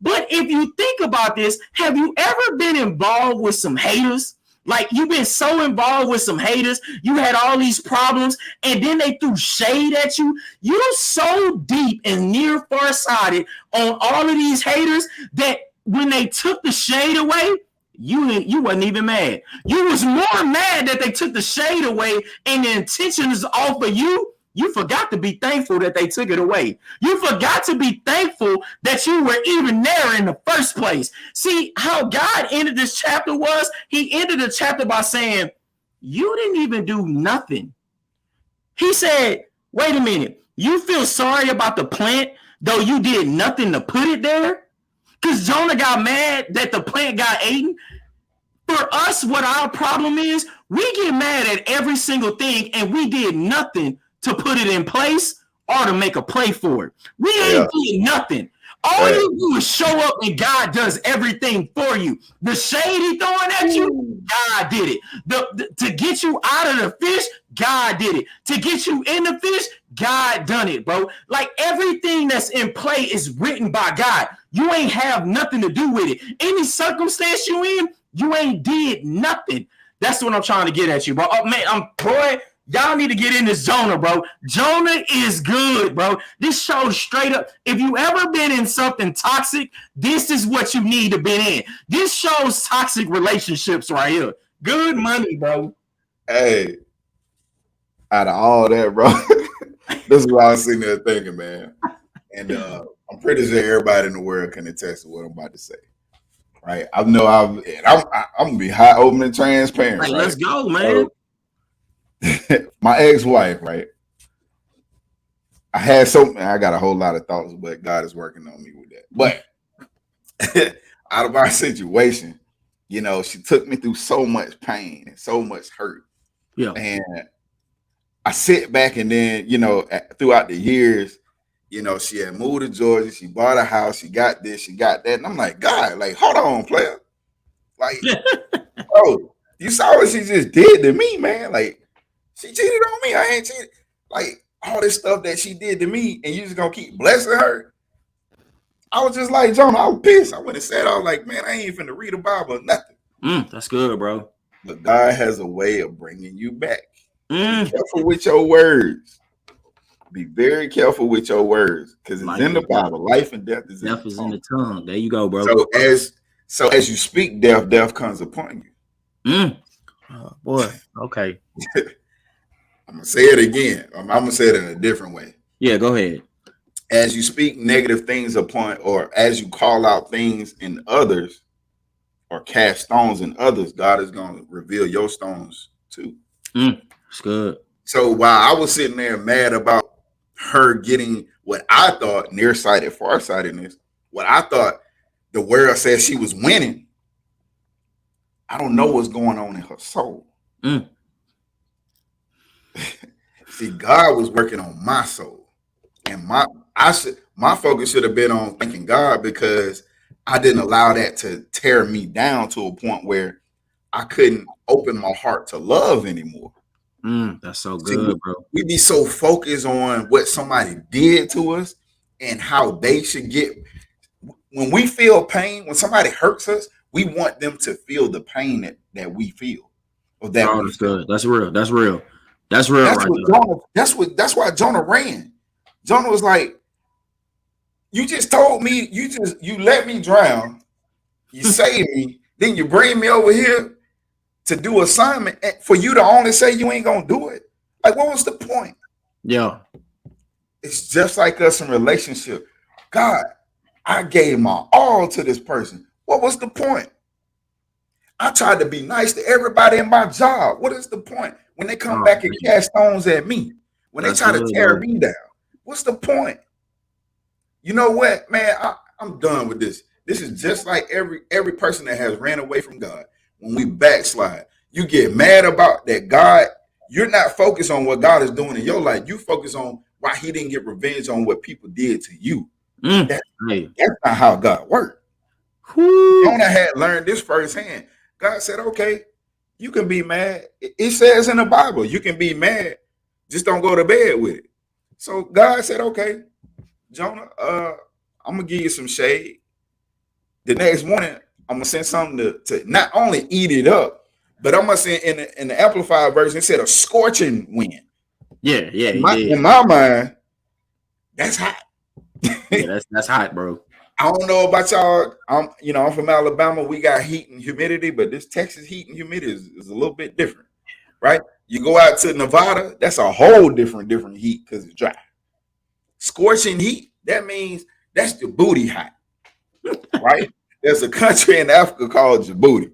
S2: But if you think about this, have you ever been involved with some haters? Like, you've been so involved with some haters, you had all these problems, and then they threw shade at you. You're so deep and near farsighted on all of these haters that when they took the shade away, you wasn't even mad. You was more mad that they took the shade away and the intention is off of you. You forgot to be thankful that they took it away. You forgot to be thankful that you were even there in the first place. See how God ended this chapter was? He ended the chapter by saying, you didn't even do nothing. He said, wait a minute. You feel sorry about the plant, though you did nothing to put it there? Because Jonah got mad that the plant got eaten. For us, what our problem is, we get mad at every single thing and we did nothing to put it in place or to make a play for it. We ain't doing nothing. All you do is show up and God does everything for you. The shade he throwing at you, God did it. To get you out of the fish, God did it. To get you in the fish, God done it, bro. Like, everything that's in play is written by God. You ain't have nothing to do with it. Any circumstance you in, you ain't did nothing. That's what I'm trying to get at you, bro. Oh, man, boy, y'all need to get in this Jonah, bro. Jonah is good, bro. This shows straight up. If you ever been in something toxic, this is what you need to be in. This shows toxic relationships right here. Good money, bro.
S1: Hey, out of all that, bro, this is what I was sitting there thinking, man. And I'm pretty sure everybody in the world can attest to what I'm about to say. Right? I know I'm gonna be hot, open, and transparent.
S2: Like,
S1: right?
S2: let's go, man.
S1: So, my ex-wife, right? I had something. I got a whole lot of thoughts, but God is working on me with that. But out of our situation, you know, she took me through so much pain and so much hurt.
S2: Yeah.
S1: And I sit back and then, you know, throughout the years, you know, she had moved to Georgia. She bought a house. She got this. She got that. And I'm like, God, like, hold on, player. Like, bro, you saw what she just did to me, man. Like, she cheated on me. I ain't cheated. Like, all this stuff that she did to me, and you just gonna keep blessing her. I was just like, Jonah, I was pissed. I went and said, I was like, man, I ain't finna read the Bible or nothing.
S2: That's good, bro.
S1: But God has a way of bringing you back. Be careful with your words. Be very careful with your words, because it's in the Bible. Life and death is in the tongue.
S2: There you go, bro.
S1: So as you speak death, death comes upon you.
S2: Oh, boy. Okay.
S1: I'm gonna say it again. I'm gonna say it in a different way.
S2: Yeah, go ahead.
S1: As you speak negative things upon, or as you call out things in others, or cast stones in others, God is gonna reveal your stones too.
S2: It's good.
S1: So while I was sitting there mad about her getting what I thought nearsighted, farsightedness, what I thought the world said she was winning, I don't know what's going on in her soul. See, God was working on my soul, and my focus should have been on thanking God, because I didn't allow that to tear me down to a point where I couldn't open my heart to love anymore.
S2: That's so good,
S1: See,
S2: bro.
S1: We be so focused on what somebody did to us and how they should get. When we feel pain, when somebody hurts us, we want them to feel the pain that we feel, or that we feel.
S2: Good. That's real. That's real. That's real.
S1: That's
S2: right
S1: what
S2: there.
S1: Jonah. That's why Jonah ran. Jonah was like, "You just told me. You let me drown. You saved me. Then you bring me over here to do assignment, and for you to only say you ain't gonna do it. Like, what was the point?"
S2: Yeah.
S1: It's just like us in relationship. God, I gave my all to this person. What was the point? I tried to be nice to everybody in my job. What is the point? When they come back and cast stones at me, when they try to tear me down, what's the point? You know what, man? I'm done with this. This is just like every person that has ran away from God. When we backslide, you get mad about that. God, you're not focused on what God is doing in your life. You focus on why he didn't get revenge on what people did to you. That's not how God worked. Jonah had learned this firsthand. God said, okay, you can be mad. It says in the Bible, you can be mad. Just don't go to bed with it. So God said, okay, Jonah, I'm going to give you some shade. The next morning, I'm going to send something to not only eat it up, But I'm gonna say in the amplified version, it said a scorching wind.
S2: Yeah,
S1: In
S2: he
S1: my
S2: did.
S1: in my mind, that's hot.
S2: Yeah, that's hot, bro.
S1: I don't know about y'all. I'm from Alabama. We got heat and humidity, but this Texas heat and humidity is a little bit different, right? You go out to Nevada, that's a whole different heat because it's dry. Scorching heat, that means that's the booty hot, right? There's a country in Africa called Djibouti.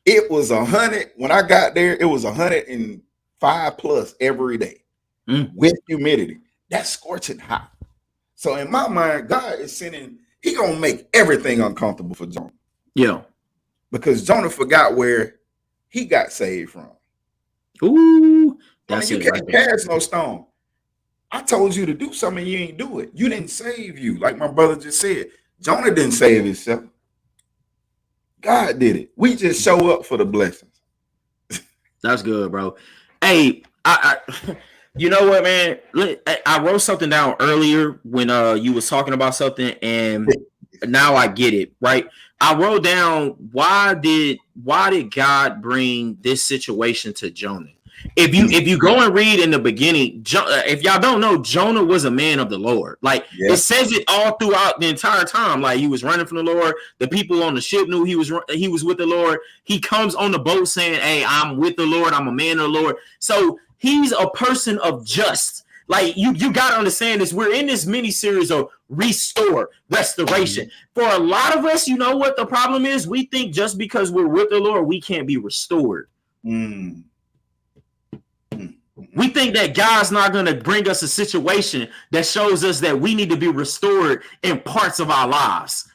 S1: It was 100 when I got there. It was 105 plus every day with humidity. That's scorching hot. So in my mind, God is sending. He gonna make everything uncomfortable for Jonah.
S2: Yeah.
S1: Because Jonah forgot where he got saved from.
S2: Ooh,
S1: I mean,
S2: that's
S1: you
S2: it right
S1: can't
S2: there.
S1: cast no stone. I told you to do something, you ain't do it. You didn't save you, like my brother just said. Jonah didn't save himself. God did it. We just show up for the blessings.
S2: That's good, bro. Hey, I you know what, man? I wrote something down earlier when you was talking about something, and now I get it, right? I wrote down why did God bring this situation to Jonah? If you go and read in the beginning, if y'all don't know, Jonah was a man of the Lord. Like it
S1: Yeah.
S2: says it all throughout the entire time. Like he was running from the Lord. The people on the ship knew he was with the Lord. He comes on the boat saying, "Hey, I'm with the Lord. I'm a man of the Lord." So he's a person of just. Like you got to understand this. We're in this mini series of restore, restoration. For a lot of us, you know what the problem is? We think just because we're with the Lord, we can't be restored.
S1: Mm.
S2: We think that God's not going to bring us a situation that shows us that we need to be restored in parts of our lives.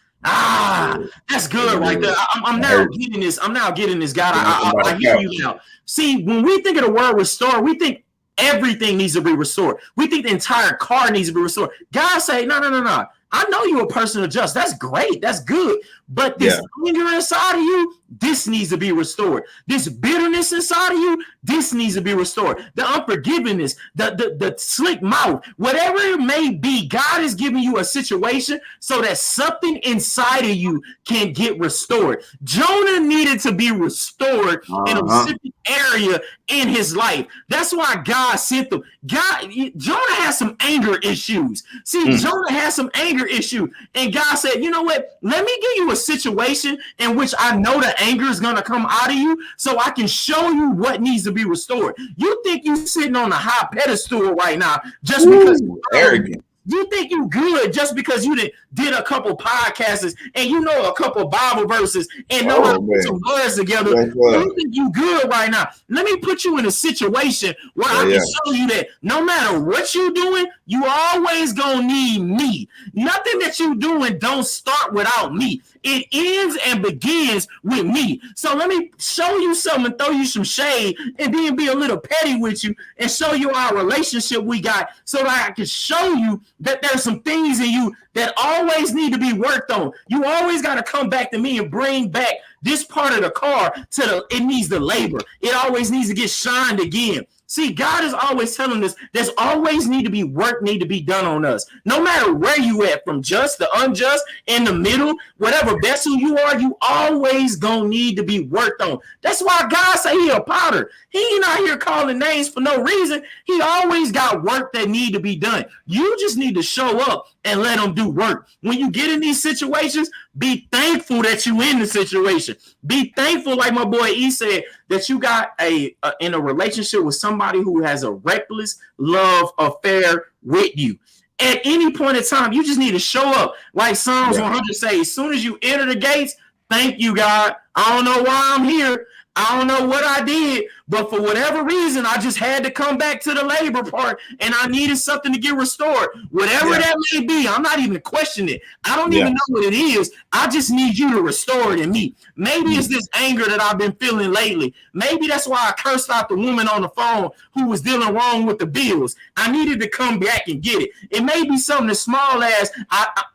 S2: That's good right there. I'm now getting this. I'm now getting this, God. I hear you now. See, when we think of the word restore, we think everything needs to be restored. We think the entire car needs to be restored. God say, no. I know you're a person of just. That's great. That's good. But this anger inside of you, this needs to be restored. This bitterness inside of you, this needs to be restored. The unforgiveness, the slick mouth, whatever it may be, God is giving you a situation so that something inside of you can get restored. Jonah needed to be restored in a specific area in his life. That's why God sent them. Jonah has some anger issues. See, Jonah has some anger issues. And God said, you know what? Let me give you a situation in which I know the anger is going to come out of you so I can show you what needs to be restored. You think you're sitting on a high pedestal right now just because you're arrogant. You think you good just because you did a couple podcasts and you know a couple Bible verses and know how to put some words together. You think you good right now. Let me put you in a situation where I can show you that no matter what you're doing, you always gonna need me. Nothing that you doing don't start without me. It ends and begins with me. So let me show you something, throw you some shade, and then be a little petty with you and show you our relationship we got so that I can show you that there's some things in you that always need to be worked on. You always got to come back to me and bring back this part of the car it needs the labor. It always needs to get shined again. See, God is always telling us there's always need to be work need to be done on us. No matter where you at, from just to unjust, in the middle, whatever vessel you are, you always gonna need to be worked on. That's why God say he a potter. He ain't out here calling names for no reason. He always got work that need to be done. You just need to show up and let him do work. When you get in these situations, be thankful that you in the situation. Be thankful, like my boy E said, that you got in a relationship with somebody who has a reckless love affair with you. At any point in time, you just need to show up. Like Psalms 100 say, as soon as you enter the gates, thank you, God. I don't know why I'm here. I don't know what I did, but for whatever reason, I just had to come back to the labor part and I needed something to get restored. Whatever that may be, I'm not even questioning it. I don't even know what it is. I just need you to restore it in me. Maybe it's this anger that I've been feeling lately. Maybe that's why I cursed out the woman on the phone who was dealing wrong with the bills. I needed to come back and get it. It may be something as small as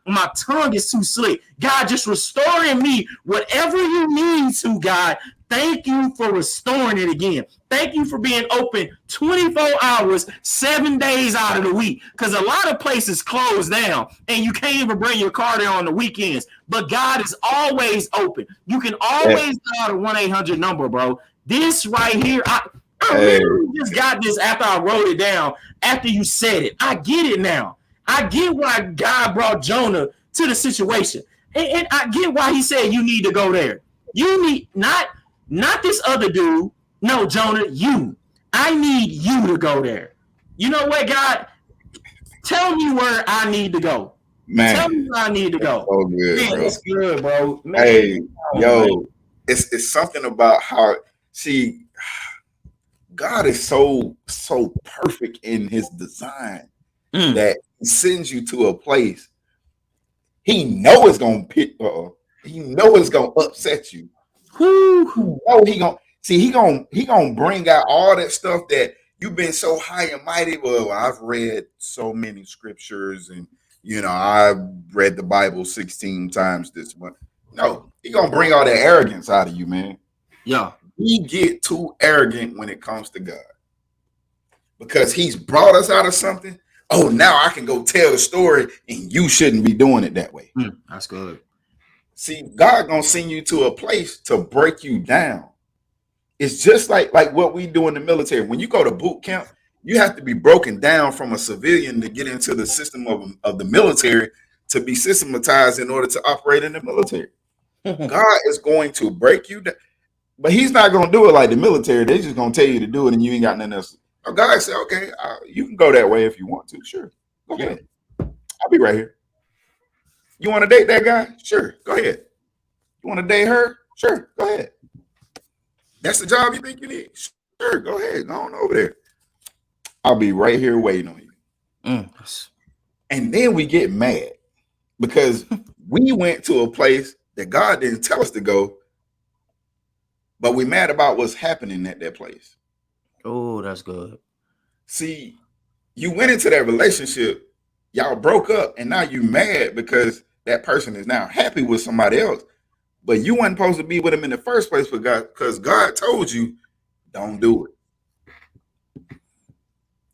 S2: my tongue is too slick. God, just restore in me whatever you need to, God. Thank you for restoring it again. Thank you for being open 24 hours, 7 days out of the week. Because a lot of places close down and you can't even bring your car there on the weekends. But God is always open. You can always dial the 1-800 number, bro. This right here, I
S1: Hey,
S2: literally just got this after I wrote it down. After you said it, I get it now. I get why God brought Jonah to the situation, and I get why He said you need to go there. You need not this other dude. No, Jonah, you. I need you to go there. You know what, God? Tell me where I need to go. Tell me
S1: man,
S2: where I need to
S1: that's
S2: go.
S1: so good,
S2: Man,
S1: bro.
S2: that's good, bro. Man,
S1: Hey,
S2: oh man.
S1: yo, it's something about how see God is so perfect in His design
S2: Mm.
S1: that He sends you to a place He know it's gonna pick. He know it's gonna upset you.
S2: Whew.
S1: He know he gonna see. He gonna bring out all that stuff that you've been so high and mighty. Well, I've read so many scriptures, and I've read the Bible 16 times this month. No, he gonna bring all that arrogance out of you, man.
S2: Yeah.
S1: We get too arrogant when it comes to God because He's brought us out of something. Oh, now I can go tell the story, and you shouldn't be doing it that way.
S2: That's good.
S1: See, God gonna send you to a place to break you down. It's just like what we do in the military. When you go to boot camp, you have to be broken down from a civilian to get into the system of the military to be systematized in order to operate in the military. God is going to break you down, but He's not going to do it like the military. They're just going to tell you to do it, and you ain't got nothing else. God said, "Okay, you can go that way if you want to. Sure, go ahead. I'll be right here. You want to date that guy? Sure, go ahead. You want to date her? Sure, go ahead. That's the job you think you need? Sure, go ahead. Go on over there. I'll be right here waiting on you." And then we get mad because we went to a place that God didn't tell us to go, but we mad about what's happening at that place.
S2: Oh, that's good.
S1: See, you went into that relationship, y'all broke up, and now you mad because that person is now happy with somebody else. But you weren't supposed to be with him in the first place for God, because God told you, don't do it.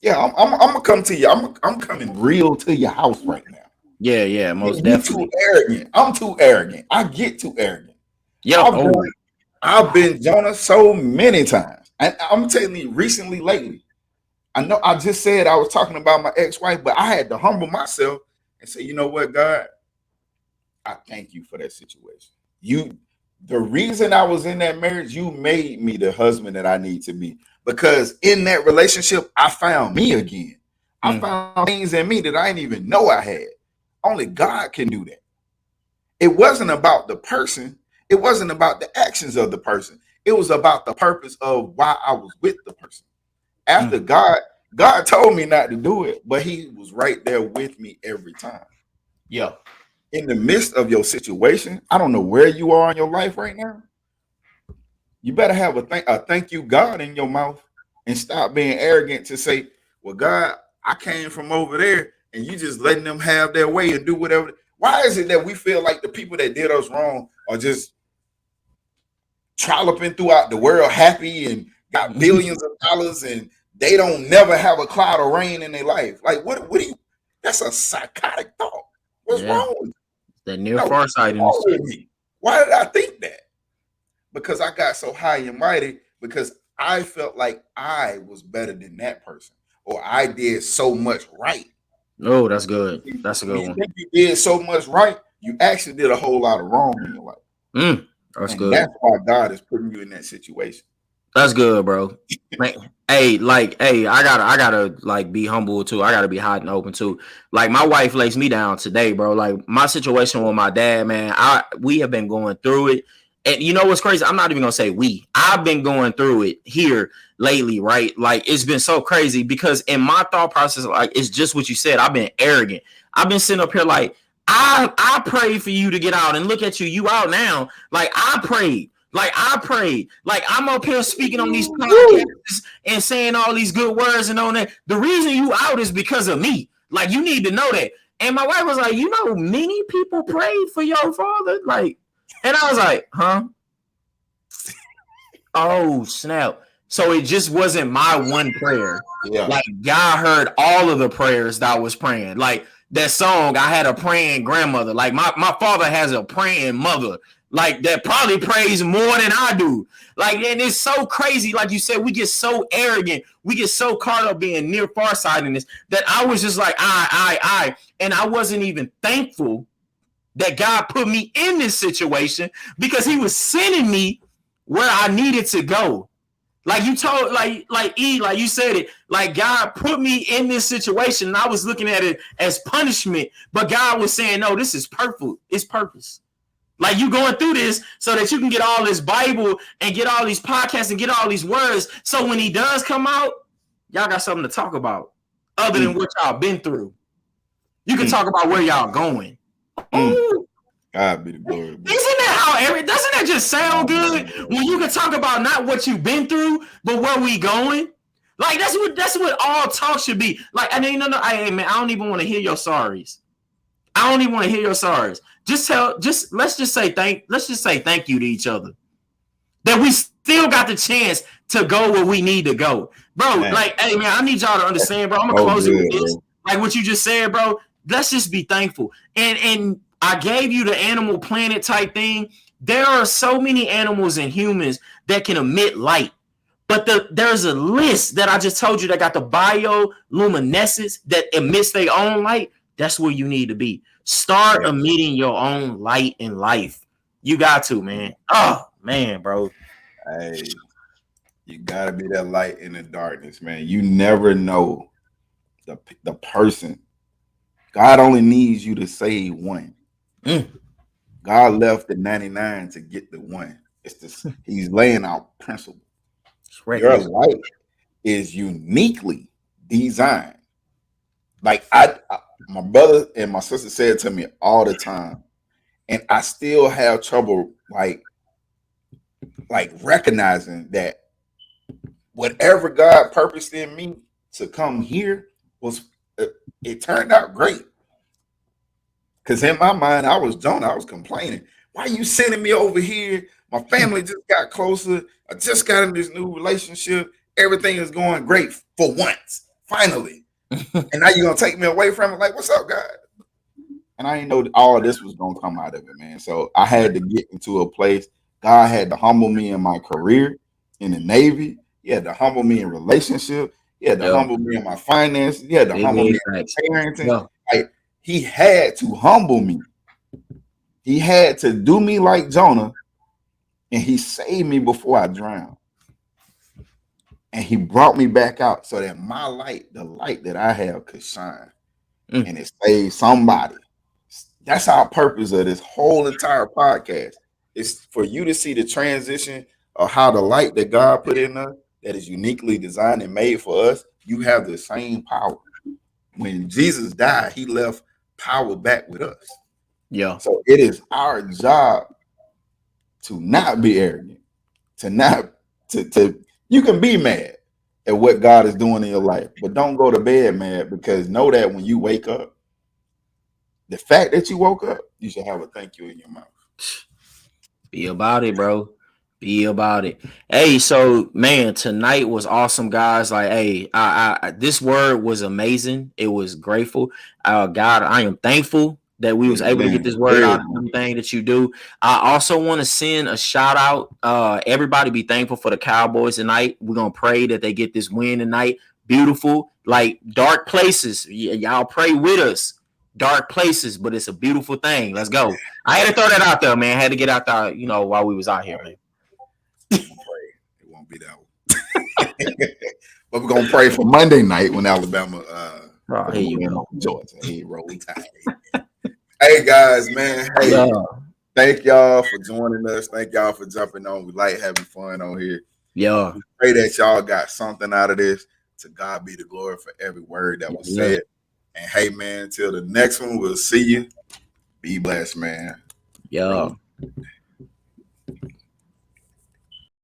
S1: Yeah, I'm gonna come to you. I'm coming real to your house right now.
S2: Yeah, most
S1: You too
S2: definitely.
S1: arrogant. I'm too arrogant. I get too arrogant.
S2: Yeah.
S1: I've
S2: Oh,
S1: done. I've been Jonah so many times, and I'm telling you, recently, lately. I know I just said I was talking about my ex-wife, but I had to humble myself and say, you know what, God, I thank you for that situation. The reason I was in that marriage, you made me the husband that I need to be. Because in that relationship, I found me again. I found things in me that I didn't even know I had. Only God can do that. It wasn't about the person. It wasn't about the actions of the person. It was about the purpose of why I was with the person. After God told me not to do it, but He was right there with me every time.
S2: yeah.
S1: In the midst of your situation, I don't know where you are in your life right now. You better have a thank you God in your mouth and stop being arrogant to say, well, God, I came from over there and you just letting them have their way and do whatever. Why is it that we feel like the people that did us wrong are just trolloping throughout the world happy and got billions of dollars and they don't never have a cloud of rain in their life? Like, what do you, that's a psychotic thought. What's
S2: Yeah.
S1: wrong with you?
S2: That near
S1: No, what's
S2: farsightedness.
S1: wrong with me? Why did I think that? Because I got so high and mighty because I felt like I was better than that person or I did so much right.
S2: Oh, that's good. That's a
S1: When
S2: good
S1: you
S2: one.
S1: think you did so much right, you actually did a whole lot of wrong in your life.
S2: That's
S1: And
S2: good.
S1: that's why God is putting you in that situation.
S2: That's good, bro. Like, hey, I gotta like be humble too. I gotta be hot and open too. Like my wife lays me down today, bro. Like my situation with my dad, man. We have been going through it, and you know what's crazy? I'm not even gonna say we. I've been going through it here lately, right? Like it's been so crazy because in my thought process, like it's just what you said. I've been arrogant. I've been sitting up here like I prayed for you to get out, and look at you, you out now. Like I prayed. Like I prayed, like I'm up here speaking on these podcasts and saying all these good words and on that. The reason you out is because of me. Like you need to know that. And my wife was like, you know, many people prayed for your father. Like, and I was like, huh? Oh snap! So it just wasn't my one prayer.
S1: Yeah.
S2: Like God heard all of the prayers that I was praying. Like that song, I had a praying grandmother. Like my father has a praying mother. like that probably prays more than I do. Like, and it's so crazy. Like you said, we get so arrogant, we get so caught up being near farsightedness that I was just like, and I wasn't even thankful that God put me in this situation because He was sending me where I needed to go. Like you told, like you said it, like God put me in this situation, and I was looking at it as punishment, but God was saying, no, this is purpose. It's purpose. Like you going through this so that you can get all this Bible and get all these podcasts and get all these words. So when He does come out, y'all got something to talk about other than what y'all been through. You can talk about where y'all going. Oh,
S1: God be the glory.
S2: Isn't that how doesn't that just sound good when you can talk about not what you've been through, but where we going? Like that's what all talk should be. Like, I mean, no, hey man, I don't even want to hear your sorries. I don't even want to hear your sorries. Let's just say thank you to each other. That we still got the chance to go where we need to go. Bro, man. Like, hey man, I need y'all to understand, bro. I'm gonna close it with this. Like what you just said, bro. Let's just be thankful. And I gave you the animal planet type thing. There are so many animals and humans that can emit light. But there's a list that I just told you that got the bioluminescence that emits their own light. That's where you need to be. Start emitting your own light in life. You got to, man. Oh, man, bro.
S1: Hey, you got to be that light in the darkness, man. You never know the person. God only needs you to save one. God left the 99 to get the one. He's laying out principle. Your light is uniquely designed. Like my brother and my sister said to me all the time, and I still have trouble like recognizing that whatever God purposed in me to come here it turned out great. Because in my mind, I was Jonah. I was complaining. Why are you sending me over here? My family just got closer. I just got in this new relationship. Everything is going great for once, finally. And now you're going to take me away from it? Like, what's up, God? And I didn't know all this was going to come out of it, man. So I had to get into a place. God had to humble me in my career in the Navy. He had to humble me in relationship. He had to humble me in my finances. He had to humble me in parenting. Like, he had to humble me. He had to do me like Jonah, and he saved me before I drowned. And he brought me back out so that my light, the light that I have, could shine. And it saved somebody. That's our purpose of this whole entire podcast. It's for you to see the transition of how the light that God put in us, that is uniquely designed and made for us, you have the same power. When Jesus died, he left power back with us.
S2: Yeah.
S1: So it is our job to not be arrogant, to you can be mad at what God is doing in your life, but don't go to bed mad, because know that when you wake up, the fact that you woke up, you should have a thank you in your mouth.
S2: Be about it, bro. Be about it. Hey, so man, tonight was awesome, guys. Like, hey, I this word was amazing. It was grateful. God, I am thankful that we was able to get this word out of everything that you do. I also want to send a shout out. Everybody be thankful for the Cowboys tonight. We're gonna pray that they get this win tonight. Beautiful, like dark places. Y'all pray with us. Dark places, but it's a beautiful thing. Let's go. I had to throw that out there, man. I had to get out there, while we was out here, man.
S1: Pray. It won't be that one. But we're gonna pray for Monday night when Alabama
S2: here you go.
S1: Georgia. Hey, roll tide. Hey guys, man. Hey, thank y'all for joining us. Thank y'all for jumping on. We like having fun on here.
S2: Yeah.
S1: We pray that y'all got something out of this. To God be the glory for every word that was said. And hey, man, till the next one, we'll see you. Be blessed, man.
S2: Yeah.